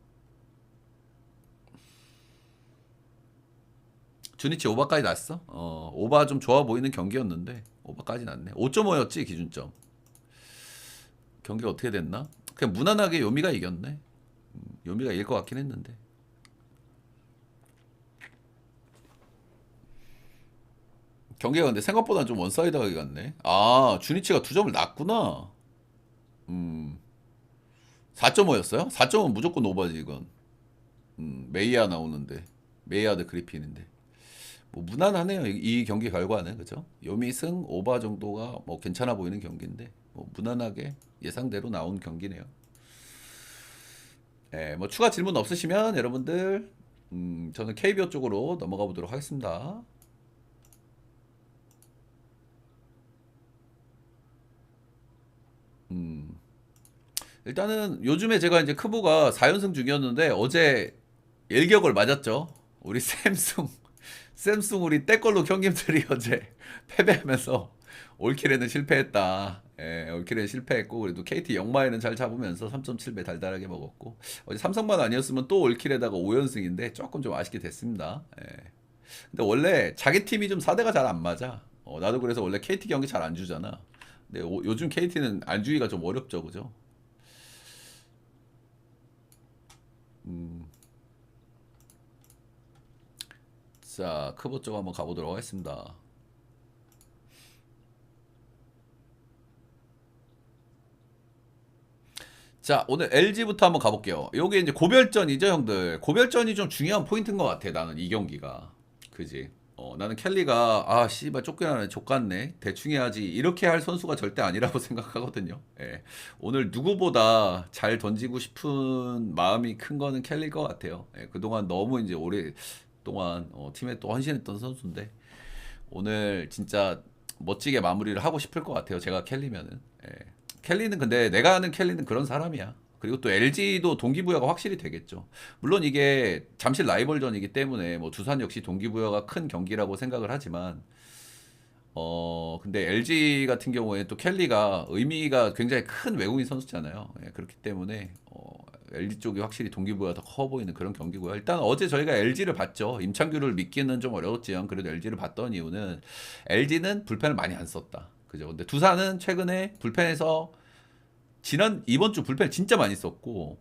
주니치 오바까지 났어? 오바 좀 좋아 보이는 경기였는데 오바까지 났네. 5.5였지 기준점. 경기가 어떻게 됐나? 그냥 무난하게 요미가 이겼네. 요미가 이길 것 같긴 했는데. 경기가 근데 생각보다 좀 원사이드하게 갔네. 아, 주니치가 2점을 놨구나. 4.5였어요? 4점은 무조건 오버지 이건. 메이야 나오는데. 메이야 드 그리핀인데. 뭐 무난하네요. 이 경기 결과는 그죠? 요미승 오바 정도가 뭐 괜찮아 보이는 경기인데 뭐 무난하게 예상대로 나온 경기네요. 뭐 추가 질문 없으시면 여러분들 저는 KBO 쪽으로 넘어가 보도록 하겠습니다. 일단은 요즘에 제가 이제 크보가 4연승 중이었는데 어제 일격을 맞았죠. 우리 샘숭 우리 때걸로 형님들이 어제 패배하면서 올킬에는 실패했다. 올킬에 실패했고 그래도 KT 역마에는 잘 잡으면서 3.7배 달달하게 먹었고 어제 삼성만 아니었으면 또 올킬에다가 5연승인데 조금 좀 아쉽게 됐습니다. 근데 원래 자기 팀이 좀 사대가 잘 안 맞아. 나도 그래서 원래 KT 경기 잘 안 주잖아. 근데 요즘 KT는 안 주기가 좀 어렵죠, 그죠? 자, 크보 쪽 한번 가보도록 하겠습니다. 자, 오늘 LG부터 한번 가볼게요. 요게 이제 고별전이죠, 형들. 고별전이 좀 중요한 포인트인 것 같아, 나는 이 경기가. 그지? 나는 켈리가, 아, 씨발, 쫓겨나네, 족같네. 대충 해야지. 이렇게 할 선수가 절대 아니라고 생각하거든요. 오늘 누구보다 잘 던지고 싶은 마음이 큰 거는 켈리일 것 같아요. 그동안 너무 이제 오랫동안 팀에 또 헌신했던 선수인데, 오늘 진짜 멋지게 마무리를 하고 싶을 것 같아요. 제가 켈리면은. 켈리는 근데 내가 아는 켈리는 그런 사람이야. 그리고 또 LG도 동기부여가 확실히 되겠죠. 물론 이게 잠실 라이벌전이기 때문에 뭐 두산 역시 동기부여가 큰 경기라고 생각을 하지만 근데 LG 같은 경우에 또 켈리가 의미가 굉장히 큰 외국인 선수잖아요. 그렇기 때문에 LG 쪽이 확실히 동기부여가 더 커 보이는 그런 경기고요. 일단 어제 저희가 LG를 봤죠. 임창규를 믿기는 좀 어려웠지만 그래도 LG를 봤던 이유는 LG는 불펜을 많이 안 썼다. 그죠? 근데 두산은 최근에 불펜에서 이번 주 불펜 진짜 많이 썼고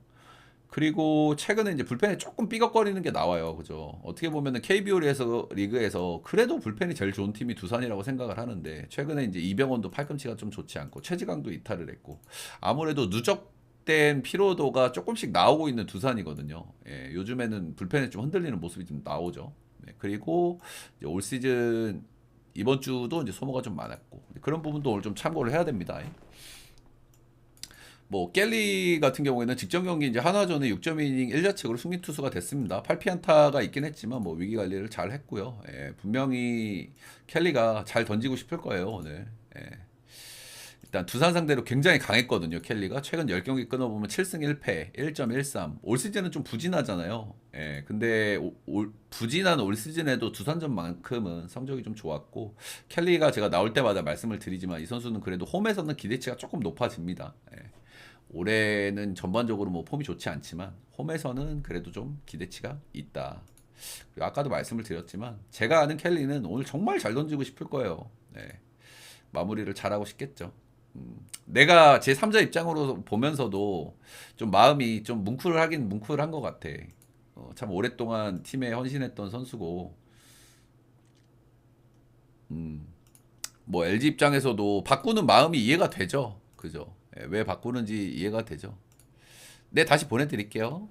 그리고 최근에 이제 불펜에 조금 삐걱거리는 게 나와요. 그죠? 어떻게 보면은 KBO 리그에서 그래도 불펜이 제일 좋은 팀이 두산이라고 생각을 하는데 최근에 이제 이병헌도 팔꿈치가 좀 좋지 않고 최지강도 이탈을 했고 아무래도 누적된 피로도가 조금씩 나오고 있는 두산이거든요. 요즘에는 불펜에 좀 흔들리는 모습이 좀 나오죠. 그리고 이제 올 시즌 이번 주도 이제 소모가 좀 많았고 그런 부분도 오늘 좀 참고를 해야 됩니다. 뭐 켈리 같은 경우에는 직전 경기 이제 한화전에 6.2이닝 1자책으로 승리 투수가 됐습니다. 8피안타가 있긴 했지만 뭐 위기 관리를 잘 했고요. 분명히 켈리가 잘 던지고 싶을 거예요, 오늘. 일단 두산 상대로 굉장히 강했거든요, 켈리가. 최근 10경기 끊어보면 7승 1패, 1.13. 올 시즌은 좀 부진하잖아요. 근데 부진한 올 시즌에도 두산전만큼은 성적이 좀 좋았고, 켈리가 제가 나올 때마다 말씀을 드리지만 이 선수는 그래도 홈에서는 기대치가 조금 높아집니다. 올해는 전반적으로 뭐 폼이 좋지 않지만 홈에서는 그래도 좀 기대치가 있다. 그리고 아까도 말씀을 드렸지만 제가 아는 켈리는 오늘 정말 잘 던지고 싶을 거예요. 네. 마무리를 잘하고 싶겠죠. 내가 제 3자 입장으로 보면서도 좀 마음이 좀 뭉클하긴 뭉클한 것 같아. 참 오랫동안 팀에 헌신했던 선수고, 뭐 LG 입장에서도 바꾸는 마음이 이해가 되죠. 그죠? 예, 왜 바꾸는지 이해가 되죠. 네, 다시 보내드릴게요.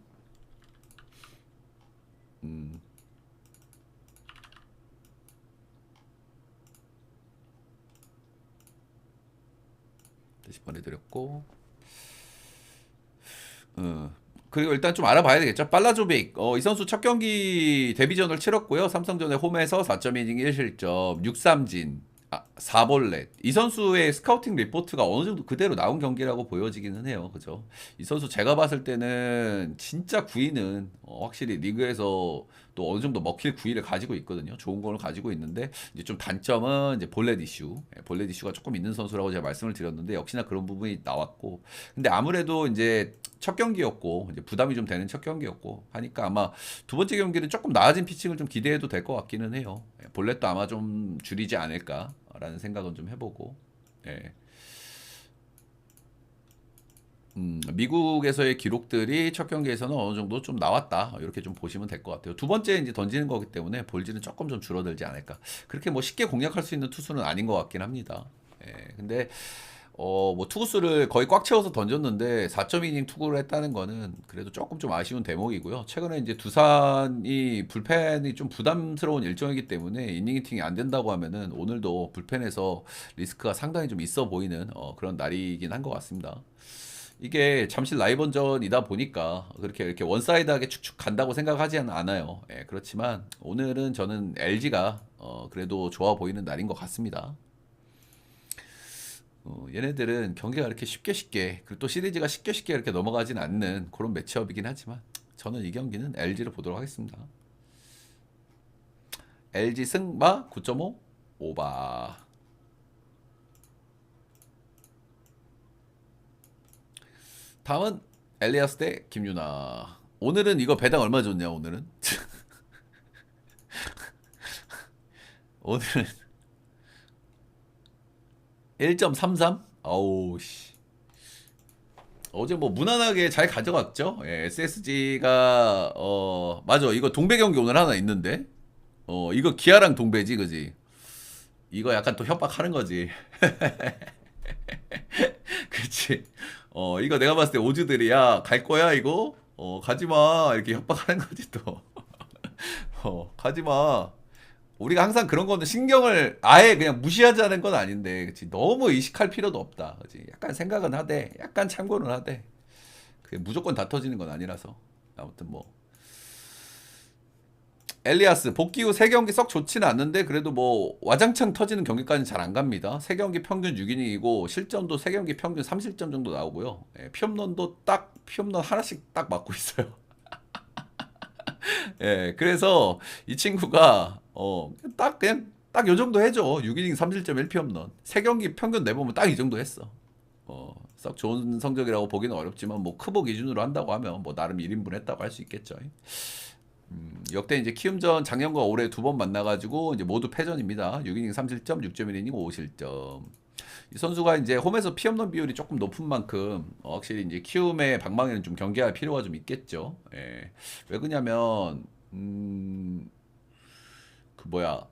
다시 보내드렸고, 그리고 일단 좀 알아봐야 되겠죠. 빨라조빅. 이 선수 첫 경기 데뷔전을 치렀고요. 삼성전에 홈에서 4.2이닝 1실점, 6삼진, 4볼넷. 이 선수의 스카우팅 리포트가 어느 정도 그대로 나온 경기라고 보여지기는 해요. 그죠? 이 선수 제가 봤을 때는 진짜 구위는 확실히 리그에서 또 어느 정도 먹힐 구위를 가지고 있거든요. 좋은 걸 가지고 있는데 이제 좀 단점은 이제 볼넷 이슈. 볼넷 이슈가 조금 있는 선수라고 제가 말씀을 드렸는데 역시나 그런 부분이 나왔고. 근데 아무래도 이제 첫 경기였고 이제 부담이 좀 되는 첫 경기였고 하니까 아마 두 번째 경기는 조금 나아진 피칭을 좀 기대해도 될 것 같기는 해요. 볼넷도 아마 좀 줄이지 않을까라는 생각은 좀 해보고. 예. 미국에서의 기록들이 첫 경기에서는 어느 정도 좀 나왔다. 이렇게 좀 보시면 될 것 같아요. 두 번째 이제 던지는 거기 때문에 볼질은 조금 좀 줄어들지 않을까. 그렇게 뭐 쉽게 공략할 수 있는 투수는 아닌 것 같긴 합니다. 예, 근데 뭐 투구수를 거의 꽉 채워서 던졌는데 4.2이닝 투구를 했다는 거는 그래도 조금 좀 아쉬운 대목이고요. 최근에 이제 두산이 불펜이 좀 부담스러운 일정이기 때문에 이닝 히팅이 안 된다고 하면은 오늘도 불펜에서 리스크가 상당히 좀 있어 보이는 그런 날이긴 한 것 같습니다. 이게 잠실 라이번전이다 보니까 그렇게 이렇게 원사이드하게 축축 간다고 생각하지는 않아요. 예, 그렇지만 오늘은 저는 LG가 그래도 좋아 보이는 날인 것 같습니다. 얘네들은 경기가 이렇게 쉽게 그리고 또 시리즈가 쉽게 이렇게 넘어가진 않는 그런 매치업이긴 하지만 저는 이 경기는 LG를 보도록 하겠습니다. LG 승마 9.5 오바. 다음은 엘리아스 대 김유나. 오늘은 이거 배당 얼마 줬냐 오늘은? 오늘은 1.33? 아우 씨. 어제 뭐 무난하게 잘 가져갔죠. 예, SSG가 맞아. 이거 동배 경기 오늘 하나 있는데. 이거 기아랑 동배지, 그지? 이거 약간 또 협박하는 거지. 그치? 이거 내가 봤을 때 오즈들이 야, 갈 거야, 이거? 가지 마. 이렇게 협박하는 거지 또. 가지 마. 우리가 항상 그런 거는 신경을 아예 그냥 무시하자는 건 아닌데, 그치? 너무 의식할 필요도 없다. 그치? 약간 생각은 하되, 약간 참고는 하되, 그게 무조건 다 터지는 건 아니라서. 아무튼 뭐. 엘리아스 복귀 후 3경기 썩 좋지는 않는데 그래도 뭐 와장창 터지는 경기까지는 잘 안 갑니다. 3경기 평균 6이닝이고 실점도 3경기 평균 3실점 정도 나오고요. 예, 피홈런도 딱 피홈런 하나씩 딱 맞고 있어요. 예, 그래서 이 친구가 딱 그냥 딱 요 정도 해줘. 6이닝 3실점 1피홈런. 3경기 평균 내보면 딱 이 정도 했어. 썩 좋은 성적이라고 보기는 어렵지만 뭐 크보 기준으로 한다고 하면 뭐 나름 1인분 했다고 할 수 있겠죠. 역대 이제 키움전 작년과 올해 두 번 만나가지고 이제 모두 패전입니다. 6이닝 3실점, 6.1이닝 5실점. 이 선수가 이제 홈에서 피홈런 비율이 조금 높은 만큼 확실히 이제 키움의 방망이는 좀 경계할 필요가 좀 있겠죠. 예. 왜 그러냐면 그 뭐야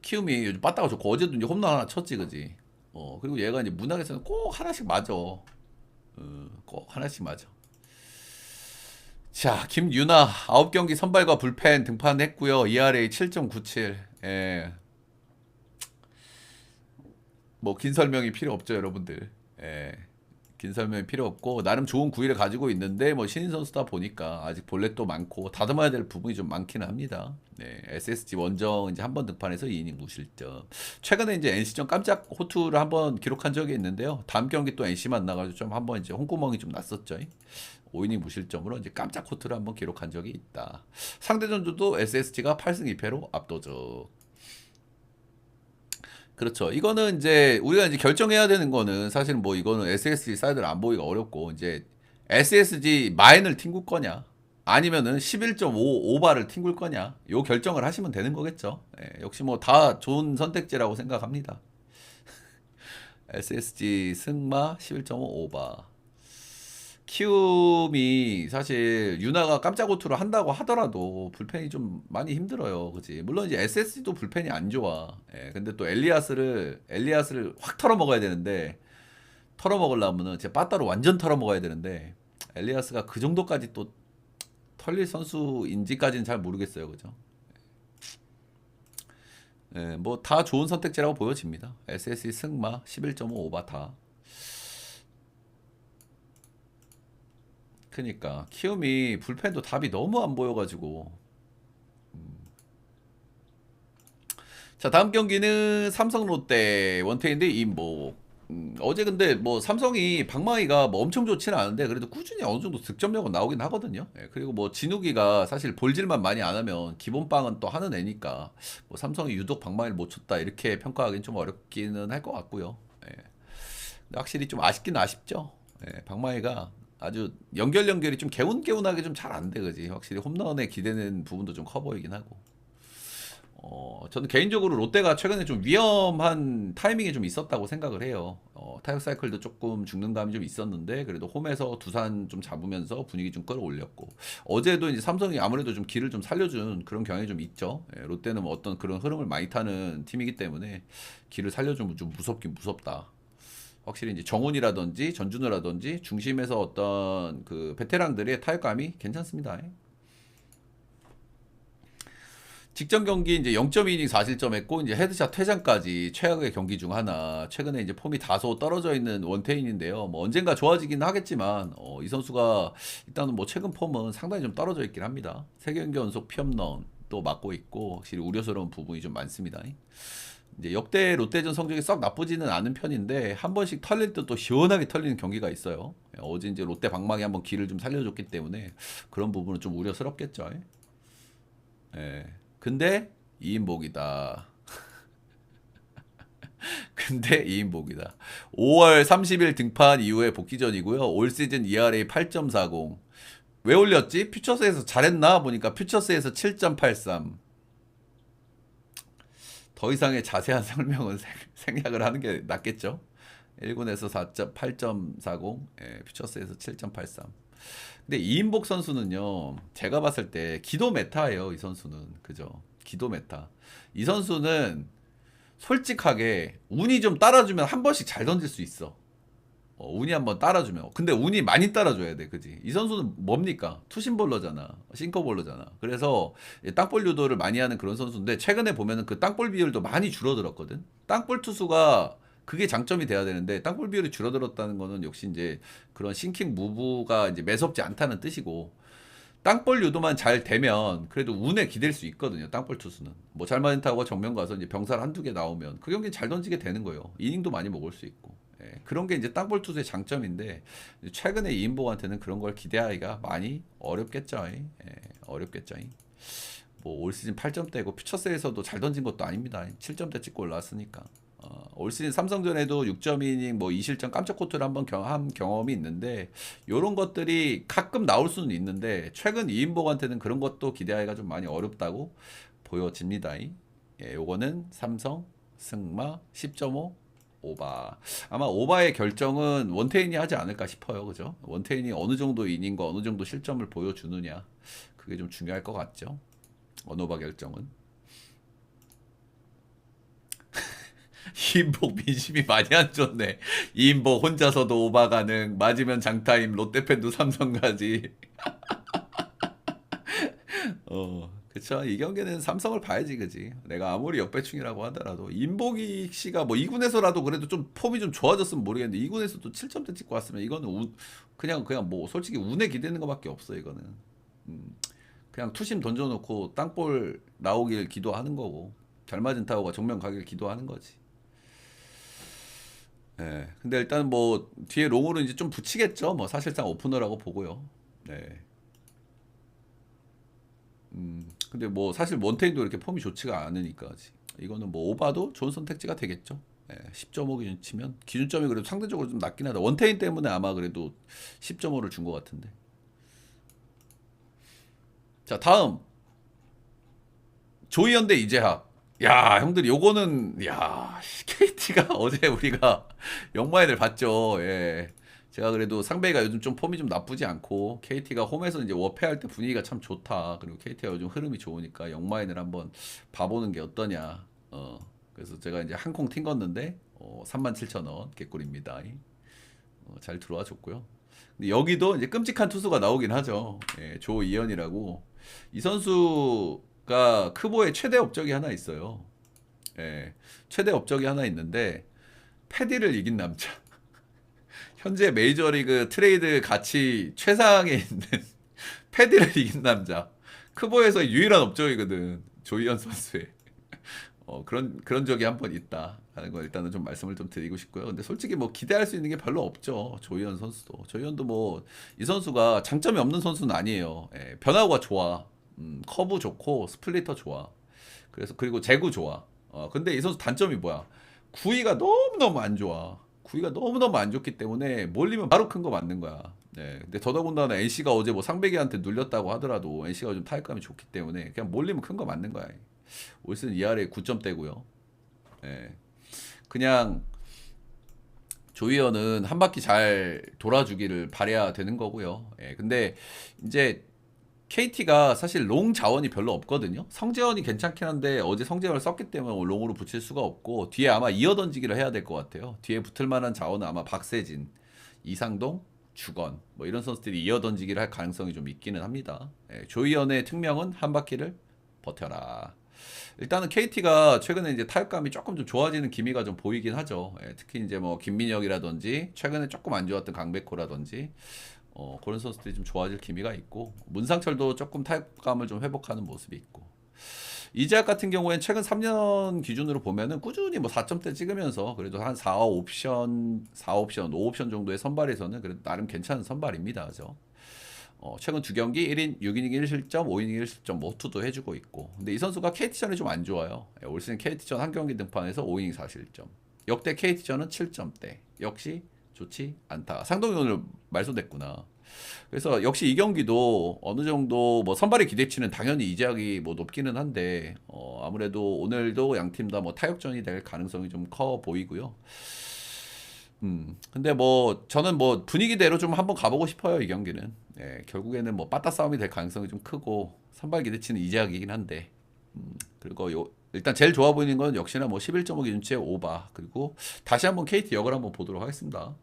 키움이 요즘 빠따가 좋고 어제도 이제 홈런 하나 쳤지, 그지? 그리고 얘가 이제 문학에서는 꼭 하나씩 맞아. 꼭 하나씩 맞아. 자, 김유나 9경기 선발과 불펜 등판했고요. ERA 7.97. 예. 뭐 긴 설명이 필요 없죠, 여러분들. 예. 긴 설명이 필요 없고 나름 좋은 구위를 가지고 있는데 뭐 신인 선수다 보니까 아직 볼넷도 많고 다듬어야 될 부분이 좀 많기는 합니다. 네, SSG 원정 이제 한 번 등판해서 2이닝 무실점. 최근에 이제 NC전 깜짝 호투를 한번 기록한 적이 있는데요. 다음 경기 또 NC 만나가지고 좀 한번 이제 홍구멍이 좀 났었죠. 5이닝 무실점으로 이제 깜짝 호투를 한번 기록한 적이 있다. 상대 전주도 SSG가 8승 2패로 압도적. 그렇죠. 이거는 이제 우리가 이제 결정해야 되는 거는 사실 뭐 이거는 SSG 사이드를 안 보기가 어렵고 이제 SSG 마인을 튕길 거냐 아니면은 11.5 오바를 튕길 거냐 요 결정을 하시면 되는 거겠죠. 예, 역시 뭐 다 좋은 선택지라고 생각합니다. SSG 승마 11.5 오바. 키움이 사실 유나가 깜짝 오투를 한다고 하더라도 불펜이 좀 많이 힘들어요. 그지? 물론 이제 SSG도 불펜이 안 좋아. 예, 근데 또 엘리아스를 확 털어 먹어야 되는데 털어 먹으려면은 제 빠따로 완전 털어 먹어야 되는데 엘리아스가 그 정도까지 또 털릴 선수인지까지는 잘 모르겠어요. 그죠? 예, 뭐 다 좋은 선택지라고 보여집니다. SSG 승마 11.5 오바 다. 그니까 키움이 불펜도 답이 너무 안 보여가지고 자 다음 경기는 삼성 롯데 원태인대 임보 어제 근데 뭐 삼성이 방망이가 뭐 엄청 좋지는 않은데 그래도 꾸준히 어느 정도 득점력은 나오긴 하거든요. 예, 그리고 뭐 진욱이가 사실 볼질만 많이 안 하면 기본빵은 또 하는 애니까 뭐 삼성이 유독 방망이를 못 쳤다 이렇게 평가하기는 좀 어렵기는 할 것 같고요. 예, 근데 확실히 좀 아쉽긴 아쉽죠. 예, 방망이가 아주 연결이 좀 개운개운하게 좀 잘 안 돼, 그지? 확실히 홈런에 기대는 부분도 좀 커 보이긴 하고. 저는 개인적으로 롯데가 최근에 좀 위험한 타이밍이 좀 있었다고 생각을 해요. 타격 사이클도 조금 죽는 감이 좀 있었는데, 그래도 홈에서 두산 좀 잡으면서 분위기 좀 끌어올렸고, 어제도 이제 삼성이 아무래도 좀 길을 좀 살려준 그런 경향이 좀 있죠. 예, 롯데는 뭐 어떤 그런 흐름을 많이 타는 팀이기 때문에 길을 살려주면 좀 무섭긴 무섭다. 확실히 이제 정훈이라든지 전준우라든지 중심에서 어떤 그 베테랑들의 타격감이 괜찮습니다. 직전 경기 이제 0.2이닝 4실점 했고 이제 헤드샷 퇴장까지 최악의 경기 중 하나. 최근에 이제 폼이 다소 떨어져 있는 원태인인데요. 뭐 언젠가 좋아지긴 하겠지만 이 선수가 일단은 뭐 최근 폼은 상당히 좀 떨어져 있긴 합니다. 3경기 연속 피홈런 또 맞고 있고 확실히 우려스러운 부분이 좀 많습니다. 이제 역대 롯데전 성적이 썩 나쁘지는 않은 편인데 한 번씩 털릴 때 또 시원하게 털리는 경기가 있어요. 어제 이제 롯데 방망이 한번 기를 좀 살려줬기 때문에 그런 부분은 좀 우려스럽겠죠. 예. 근데 2인복이다. 근데 2인복이다. 5월 30일 등판 이후에 복귀전이고요. 올 시즌 ERA 8.40. 왜 올렸지? 퓨처스에서 잘했나 보니까 퓨처스에서 7.83. 더 이상의 자세한 설명은 생략을 하는 게 낫겠죠. 1군에서 8.40, 예, 퓨처스에서 7.83. 근데 이인복 선수는요, 제가 봤을 때 기도 메타예요, 이 선수는. 그죠? 기도 메타. 이 선수는 솔직하게 운이 좀 따라주면 한 번씩 잘 던질 수 있어. 운이 한번 따라주면. 근데 운이 많이 따라줘야 돼, 그지? 이 선수는 뭡니까? 투심볼러잖아. 싱커볼러잖아. 그래서 땅볼 유도를 많이 하는 그런 선수인데, 최근에 보면은 그 땅볼 비율도 많이 줄어들었거든? 땅볼 투수가 그게 장점이 돼야 되는데, 땅볼 비율이 줄어들었다는 거는 역시 이제 그런 싱킹 무브가 이제 매섭지 않다는 뜻이고, 땅볼 유도만 잘 되면 그래도 운에 기댈 수 있거든요. 땅볼 투수는. 뭐 잘 맞은 타구가 정면 가서 이제 병살 한두 개 나오면 그 경기는 잘 던지게 되는 거예요. 이닝도 많이 먹을 수 있고. 예, 그런 게 이제 땅볼 투수의 장점인데 최근에 이인복한테는 그런 걸 기대하기가 많이 어렵겠죠. 예, 어렵겠죠. 뭐 올 시즌 8점대고 퓨처스에서도 잘 던진 것도 아닙니다. 7점대 찍고 올라왔으니까. 올 시즌 삼성전에도 6.2이닝 뭐 2실점 깜짝 코트를 한번 한 경험이 있는데 요런 것들이 가끔 나올 수는 있는데 최근 이인복한테는 그런 것도 기대하기가 좀 많이 어렵다고 보여집니다. 예, 요거는 삼성 승마 10.5 오바. 아마 오바의 결정은 원태인이 하지 않을까 싶어요. 그죠? 원태인이 어느 정도 이닝과 어느 정도 실점을 보여주느냐. 그게 좀 중요할 것 같죠. 언오바 결정은. 이인복 민심이 많이 안 좋네. 이인복 혼자서도 오바 가능. 맞으면 장타임. 롯데팬도 삼성까지. 그쵸. 이 경기는 삼성을 봐야지, 그지. 내가 아무리 역배충이라고 하더라도 인복이 씨가 뭐 2군에서라도 그래도 좀 폼이 좀 좋아졌으면 모르겠는데 2군에서도 7점대 찍고 왔으면 이거는 그냥 뭐 솔직히 운에 기대는 것밖에 없어 이거는. 그냥 투심 던져놓고 땅볼 나오길 기도하는 거고 잘 맞은 타구가 정면 가길 기도하는 거지. 예. 근데 일단 뭐 뒤에 롱으로 이제 좀 붙이겠죠. 뭐 사실상 오프너라고 보고요. 네. 근데 뭐 사실 몬테인도 이렇게 폼이 좋지가 않으니까 아직. 이거는 뭐 오바도 좋은 선택지가 되겠죠. 10.5 기준 치면 기준점이 그래도 상대적으로 좀 낮긴 하다. 원테인 때문에 아마 그래도 10.5를 준 것 같은데. 자, 다음 조이현 대 이재학. 야, 형들 요거는 야, KT가 어제 우리가 영마인을 봤죠. 예. 제가 그래도 상배가 요즘 좀 폼이 좀 나쁘지 않고 KT가 홈에서 이제 워패할 때 분위기가 참 좋다. 그리고 KT가 요즘 흐름이 좋으니까 영마인을 한번 봐보는 게 어떠냐. 그래서 제가 이제 한 콩 튕겼는데 37,000원 개꿀입니다. 잘 들어와 줬고요. 근데 여기도 이제 끔찍한 투수가 나오긴 하죠. 예, 조이현이라고. 이 선수가 크보의 최대 업적이 하나 있어요. 예, 최대 업적이 하나 있는데 패디를 이긴 남자. 현재 메이저리그 트레이드 가치 최상에 있는 패디를 이긴 남자. 크보에서 유일한 업적이거든. 조이현 선수의. 그런 적이 한 번 있다. 라는 거 일단은 좀 말씀을 좀 드리고 싶고요. 근데 솔직히 뭐 기대할 수 있는 게 별로 없죠. 조이현 선수도. 조이현도 뭐 이 선수가 장점이 없는 선수는 아니에요. 예, 변화구가 좋아. 커브 좋고 스플리터 좋아. 그래서 그리고 제구 좋아. 근데 이 선수 단점이 뭐야? 구위가 너무너무 안 좋아. 구위가 너무너무 안 좋기 때문에 몰리면 바로 큰 거 맞는 거야. 네. 근데 더더군다나 NC가 어제 뭐 상백이한테 눌렸다고 하더라도 NC가 좀 타격감이 좋기 때문에 그냥 몰리면 큰 거 맞는 거야. 올 시즌 ERA 9점대고요. 예. 그냥 조이현은 한 바퀴 잘 돌아주기를 바래야 되는 거고요. 예. 근데 이제 KT가 사실 롱 자원이 별로 없거든요. 성재원이 괜찮긴 한데 어제 성재원을 썼기 때문에 롱으로 붙일 수가 없고 뒤에 아마 이어 던지기를 해야 될 것 같아요. 뒤에 붙을 만한 자원은 아마 박세진, 이상동, 주건 뭐 이런 선수들이 이어 던지기를 할 가능성이 좀 있기는 합니다. 예, 조이현의 특명은 한 바퀴를 버텨라. 일단은 KT가 최근에 이제 타격감이 조금 좀 좋아지는 기미가 좀 보이긴 하죠. 예, 특히 이제 뭐 김민혁이라든지 최근에 조금 안 좋았던 강백호라든지 그런 선수들이 좀 좋아질 기미가 있고 문상철도 조금 타격감을 좀 회복하는 모습이 있고 이재학 같은 경우에는 최근 3년 기준으로 보면은 꾸준히 뭐 4점대 찍으면서 그래도 한 4옵션, 4옵션, 5옵션 정도의 선발에서는 그래도 나름 괜찮은 선발입니다. 그죠? 최근 두 경기 1인 6이닝 1실점, 5이닝 1실점 모투도 해주고 있고. 근데 이 선수가 KT전이 좀 안 좋아요. 올 시즌 KT전 한 경기 등판에서 5이닝 4실점. 역대 KT전은 7점대. 역시 좋지 않다. 상동이 오늘 말소됐구나. 그래서 역시 이 경기도 어느 정도 뭐 선발의 기대치는 당연히 이재학이 뭐 높기는 한데 아무래도 오늘도 양 팀 다 뭐 타격전이 될 가능성이 좀 커 보이고요. 근데 뭐 저는 뭐 분위기대로 좀 한번 가보고 싶어요 이 경기는. 예, 결국에는 뭐 빠따 싸움이 될 가능성이 좀 크고 선발 기대치는 이재학이긴 한데 그리고 일단 제일 좋아 보이는 건 역시나 뭐 11.5 기준치의 오바 그리고 다시 한번 KT 역을 한번 보도록 하겠습니다.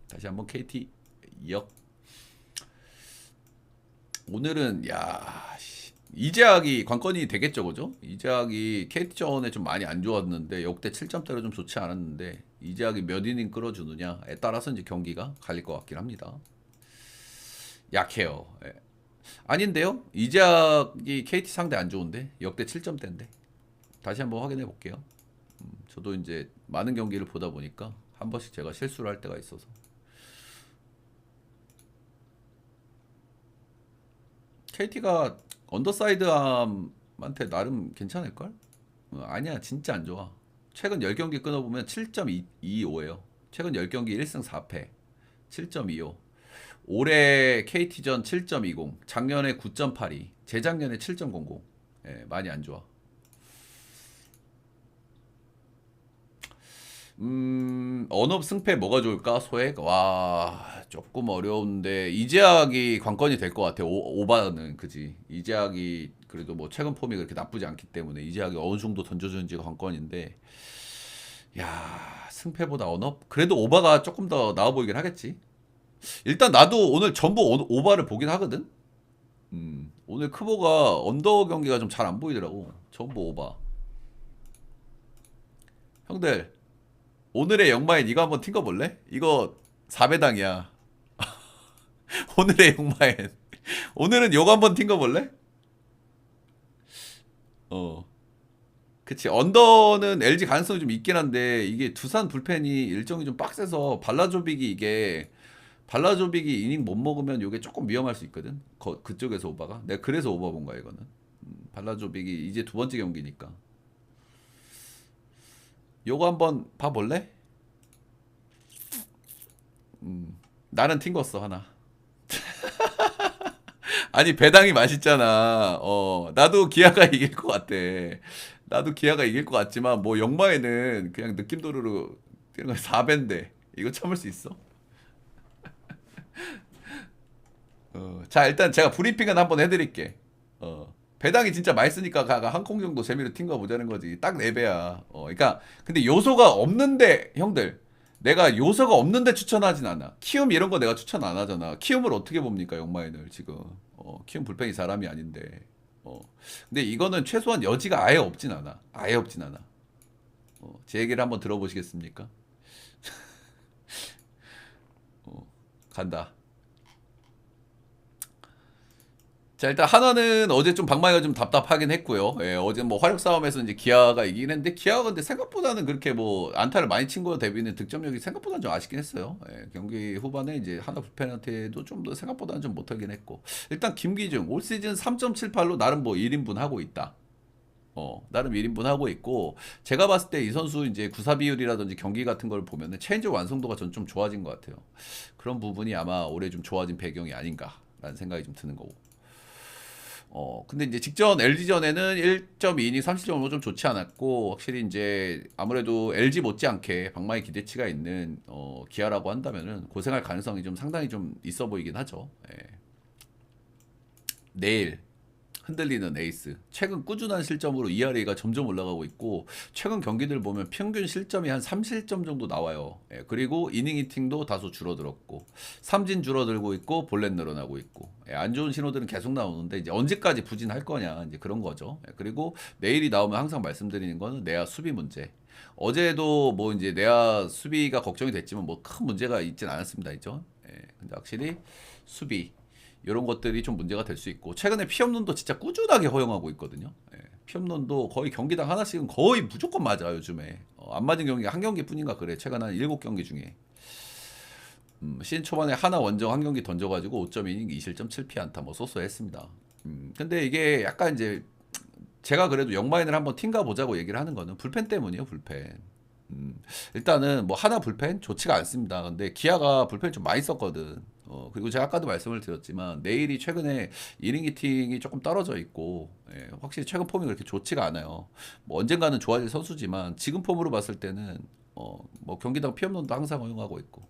다시 한번 KT 역 오늘은 이재학이 관건이 되겠죠, 그죠? 이재학이 KT전에 좀 많이 안 좋았는데 역대 7점대로 좀 좋지 않았는데 이재학이 몇 이닝 끌어주느냐에 따라서 이제 경기가 갈릴 것 같긴 합니다. 약해요. 예. 아닌데요? 이재학이 KT 상대 안 좋은데 역대 7점대인데 다시 한번 확인해 볼게요. 저도 이제 많은 경기를 보다 보니까 한 번씩 제가 실수를 할 때가 있어서 KT가 언더사이드함한테 나름 괜찮을걸? 아니야 진짜 안 좋아. 최근 10경기 끊어보면 7.25예요. 최근 10경기 1승 4패 7.25. 올해 KT전 7.20, 작년에 9.82, 재작년에 7.00. 예, 많이 안 좋아. 언업 승패 뭐가 좋을까? 소액? 와, 조금 어려운데 이재학이 관건이 될 것 같아. 오바는 그지. 이재학이 그래도 뭐 최근 폼이 그렇게 나쁘지 않기 때문에 이재학이 어느 정도 던져주는지가 관건인데, 야, 승패보다 언업? 그래도 오바가 조금 더 나아 보이긴 하겠지. 일단 나도 오늘 전부 오바를 보긴 하거든. 오늘 크보가 언더 경기가 좀 잘 안 보이더라고. 전부 오바. 형들. 오늘의 영마인 이거 한번 튕겨볼래? 이거 4배당이야. 오늘의 영마인. 오늘은 요거 한번 튕겨볼래? 어. 그치. 언더는 LG 가능성이 좀 있긴 한데, 이게 두산 불펜이 일정이 좀 빡세서, 발라조빅이 이닝 못 먹으면 요게 조금 위험할 수 있거든. 그쪽에서 오바가. 내가 그래서 오바 본 거야, 이거는. 발라조빅이 이제 두 번째 경기니까. 요거 한번 봐볼래? 나는 튕겼어 하나. 아니 배당이 맛있잖아. 나도 기아가 이길 것 같아. 나도 기아가 이길 것 같지만 뭐 영마에는 그냥 느낌 도루로 뛰는 거 4배인데 이거 참을 수 있어? 자 일단 제가 브리핑은 한번 해드릴게. 배당이 진짜 맛있으니까 한 콩 정도 재미로 튕겨 보자는 거지. 딱 4배야. 그러니까 근데 요소가 없는데 형들 내가 요소가 없는데 추천하진 않아. 키움 이런 거 내가 추천 안 하잖아. 키움을 어떻게 봅니까 영마인을 지금. 키움 불펜이 사람이 아닌데. 근데 이거는 최소한 여지가 아예 없진 않아. 아예 없진 않아. 제 얘기를 한번 들어보시겠습니까? 간다. 자 일단 한화는 어제 좀 방망이가 좀 답답하긴 했고요. 예, 어제 뭐 화력 싸움에서 이제 기아가 이기긴 했는데 기아가 근데 생각보다는 그렇게 뭐 안타를 많이 친 거 대비는 득점력이 생각보다는 좀 아쉽긴 했어요. 예, 경기 후반에 이제 한화 불펜한테도 좀 더 생각보다는 좀 못하긴 했고 일단 김기중 올 시즌 3.78로 나름 뭐 1인분 하고 있다. 나름 1인분 하고 있고 제가 봤을 때 이 선수 이제 구사 비율이라든지 경기 같은 걸 보면은 체인지 완성도가 전 좀 좋아진 것 같아요. 그런 부분이 아마 올해 좀 좋아진 배경이 아닌가라는 생각이 좀 드는 거고. 근데 이제 직전 LG전에는 1.2이닝 3실점으로 좀 좋지 않았고, 확실히 이제 아무래도 LG 못지않게 방망이 기대치가 있는, 기아라고 한다면은 고생할 가능성이 좀 상당히 좀 있어 보이긴 하죠. 예. 내일, 흔들리는 에이스. 최근 꾸준한 실점으로 ERA가 점점 올라가고 있고 최근 경기들 보면 평균 실점이 한 3실점 정도 나와요. 예, 그리고 이닝 히팅도 다소 줄어들었고 삼진 줄어들고 있고 볼넷 늘어나고 있고 예, 안 좋은 신호들은 계속 나오는데 이제 언제까지 부진할 거냐 이제 그런 거죠. 예, 그리고 내일이 나오면 항상 말씀드리는 거는 내야 수비 문제. 어제도 뭐 이제 내야 수비가 걱정이 됐지만 뭐 큰 문제가 있진 않았습니다. 있죠. 예, 근데 확실히 수비 이런 것들이 좀 문제가 될 수 있고 최근에 피업론도 진짜 꾸준하게 허용하고 있거든요. 예, 피업론도 거의 경기당 하나씩은 거의 무조건 맞아 요즘에. 안 맞은 경기가 한 경기뿐인가 그래. 최근 한 7경기 중에. 시즌 초반에 하나 원정 한 경기 던져가지고 5.2이닝 2실점 7피안타 뭐 쏘쏘했습니다. 근데 이게 약간 이제 제가 그래도 영마인을 한번 팀가 보자고 얘기를 하는 거는 불펜 때문이에요 불펜. 일단은 뭐 하나 불펜 좋지가 않습니다. 근데 기아가 불펜 좀 많이 썼거든. 그리고 제가 아까도 말씀을 드렸지만 내일이 최근에 이닝 히팅이 조금 떨어져 있고 예, 확실히 최근 폼이 그렇게 좋지가 않아요. 뭐 언젠가는 좋아질 선수지만 지금 폼으로 봤을 때는 뭐 경기당 피업론도 항상 허용하고 있고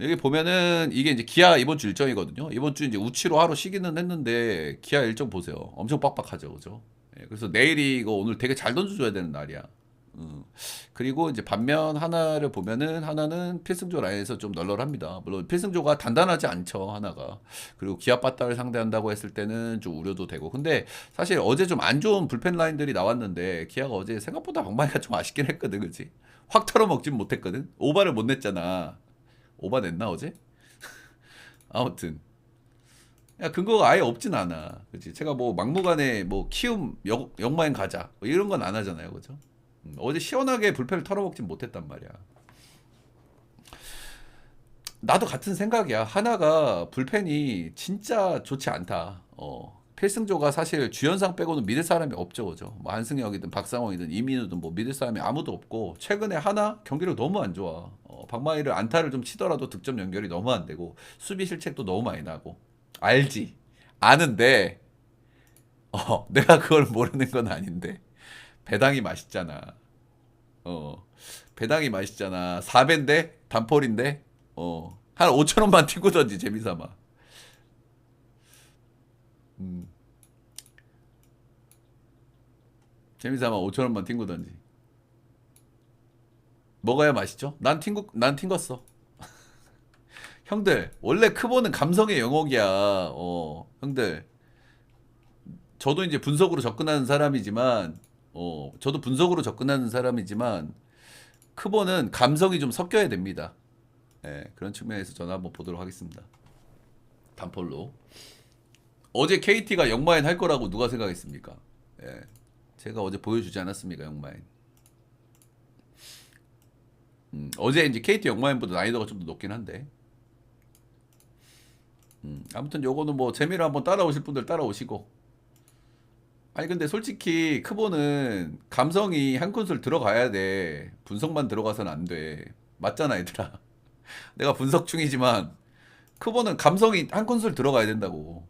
여기 보면은 이게 이제 기아 이번 주 일정이거든요. 이번 주 이제 우치로 하루 쉬기는 했는데 기아 일정 보세요. 엄청 빡빡하죠, 그죠? 예, 그래서 내일이 이거 오늘 되게 잘 던져줘야 되는 날이야. 그리고 이제 반면 하나를 보면은 하나는 필승조 라인에서 좀 널널합니다. 물론 필승조가 단단하지 않죠, 하나가. 그리고 기아 빠따를 상대한다고 했을 때는 좀 우려도 되고. 근데 사실 어제 좀 안 좋은 불펜 라인들이 나왔는데 기아가 어제 생각보다 방망이가 좀 아쉽긴 했거든, 그치? 확 털어먹진 못했거든. 오바를 못 냈잖아. 오바 냈나 어제? 아무튼 야 근거가 아예 없진 않아. 그치? 제가 뭐 막무가내 뭐 키움 역마인 가자 뭐 이런 건 안 하잖아요, 그죠? 어제 시원하게 불펜을 털어먹진 못했단 말이야. 나도 같은 생각이야. 하나가 불펜이 진짜 좋지 않다. 필승조가 사실 주연상 빼고는 믿을 사람이 없죠, 그죠? 뭐 한승혁이든 박상원이든 이민우든 뭐 믿을 사람이 아무도 없고 최근에 하나 경기력 너무 안 좋아. 방망이를 안타를 좀 치더라도 득점 연결이 너무 안 되고 수비 실책도 너무 많이 나고 알지? 아는데 내가 그걸 모르는 건 아닌데 배당이 맛있잖아. 배당이 맛있잖아. 4배인데 단폴인데 한 5천 원만 튀고던지 재미삼아. 음, 재미삼아 5천 원만 튕고던지. 먹어야 맛있죠? 난 튕겼어. 형들 원래 크보는 감성의 영역이야. 형들 저도 이제 분석으로 접근하는 사람이지만 저도 분석으로 접근하는 사람이지만 크보는 감성이 좀 섞여야 됩니다. 예, 그런 측면에서 저는 한번 보도록 하겠습니다. 단폴로. 어제 KT가 역마인 할 거라고 누가 생각했습니까? 예, 제가 어제 보여주지 않았습니까, 역마인? 어제 이제 KT 역마인보다 난이도가 좀 더 높긴 한데. 아무튼 요거는 뭐 재미로 한번 따라오실 분들 따라오시고 아니 근데 솔직히 크보는 감성이 한 콘솔 들어가야 돼. 분석만 들어가선 안 돼. 맞잖아, 얘들아. 내가 분석 중이지만 크보는 감성이 한 콘솔 들어가야 된다고.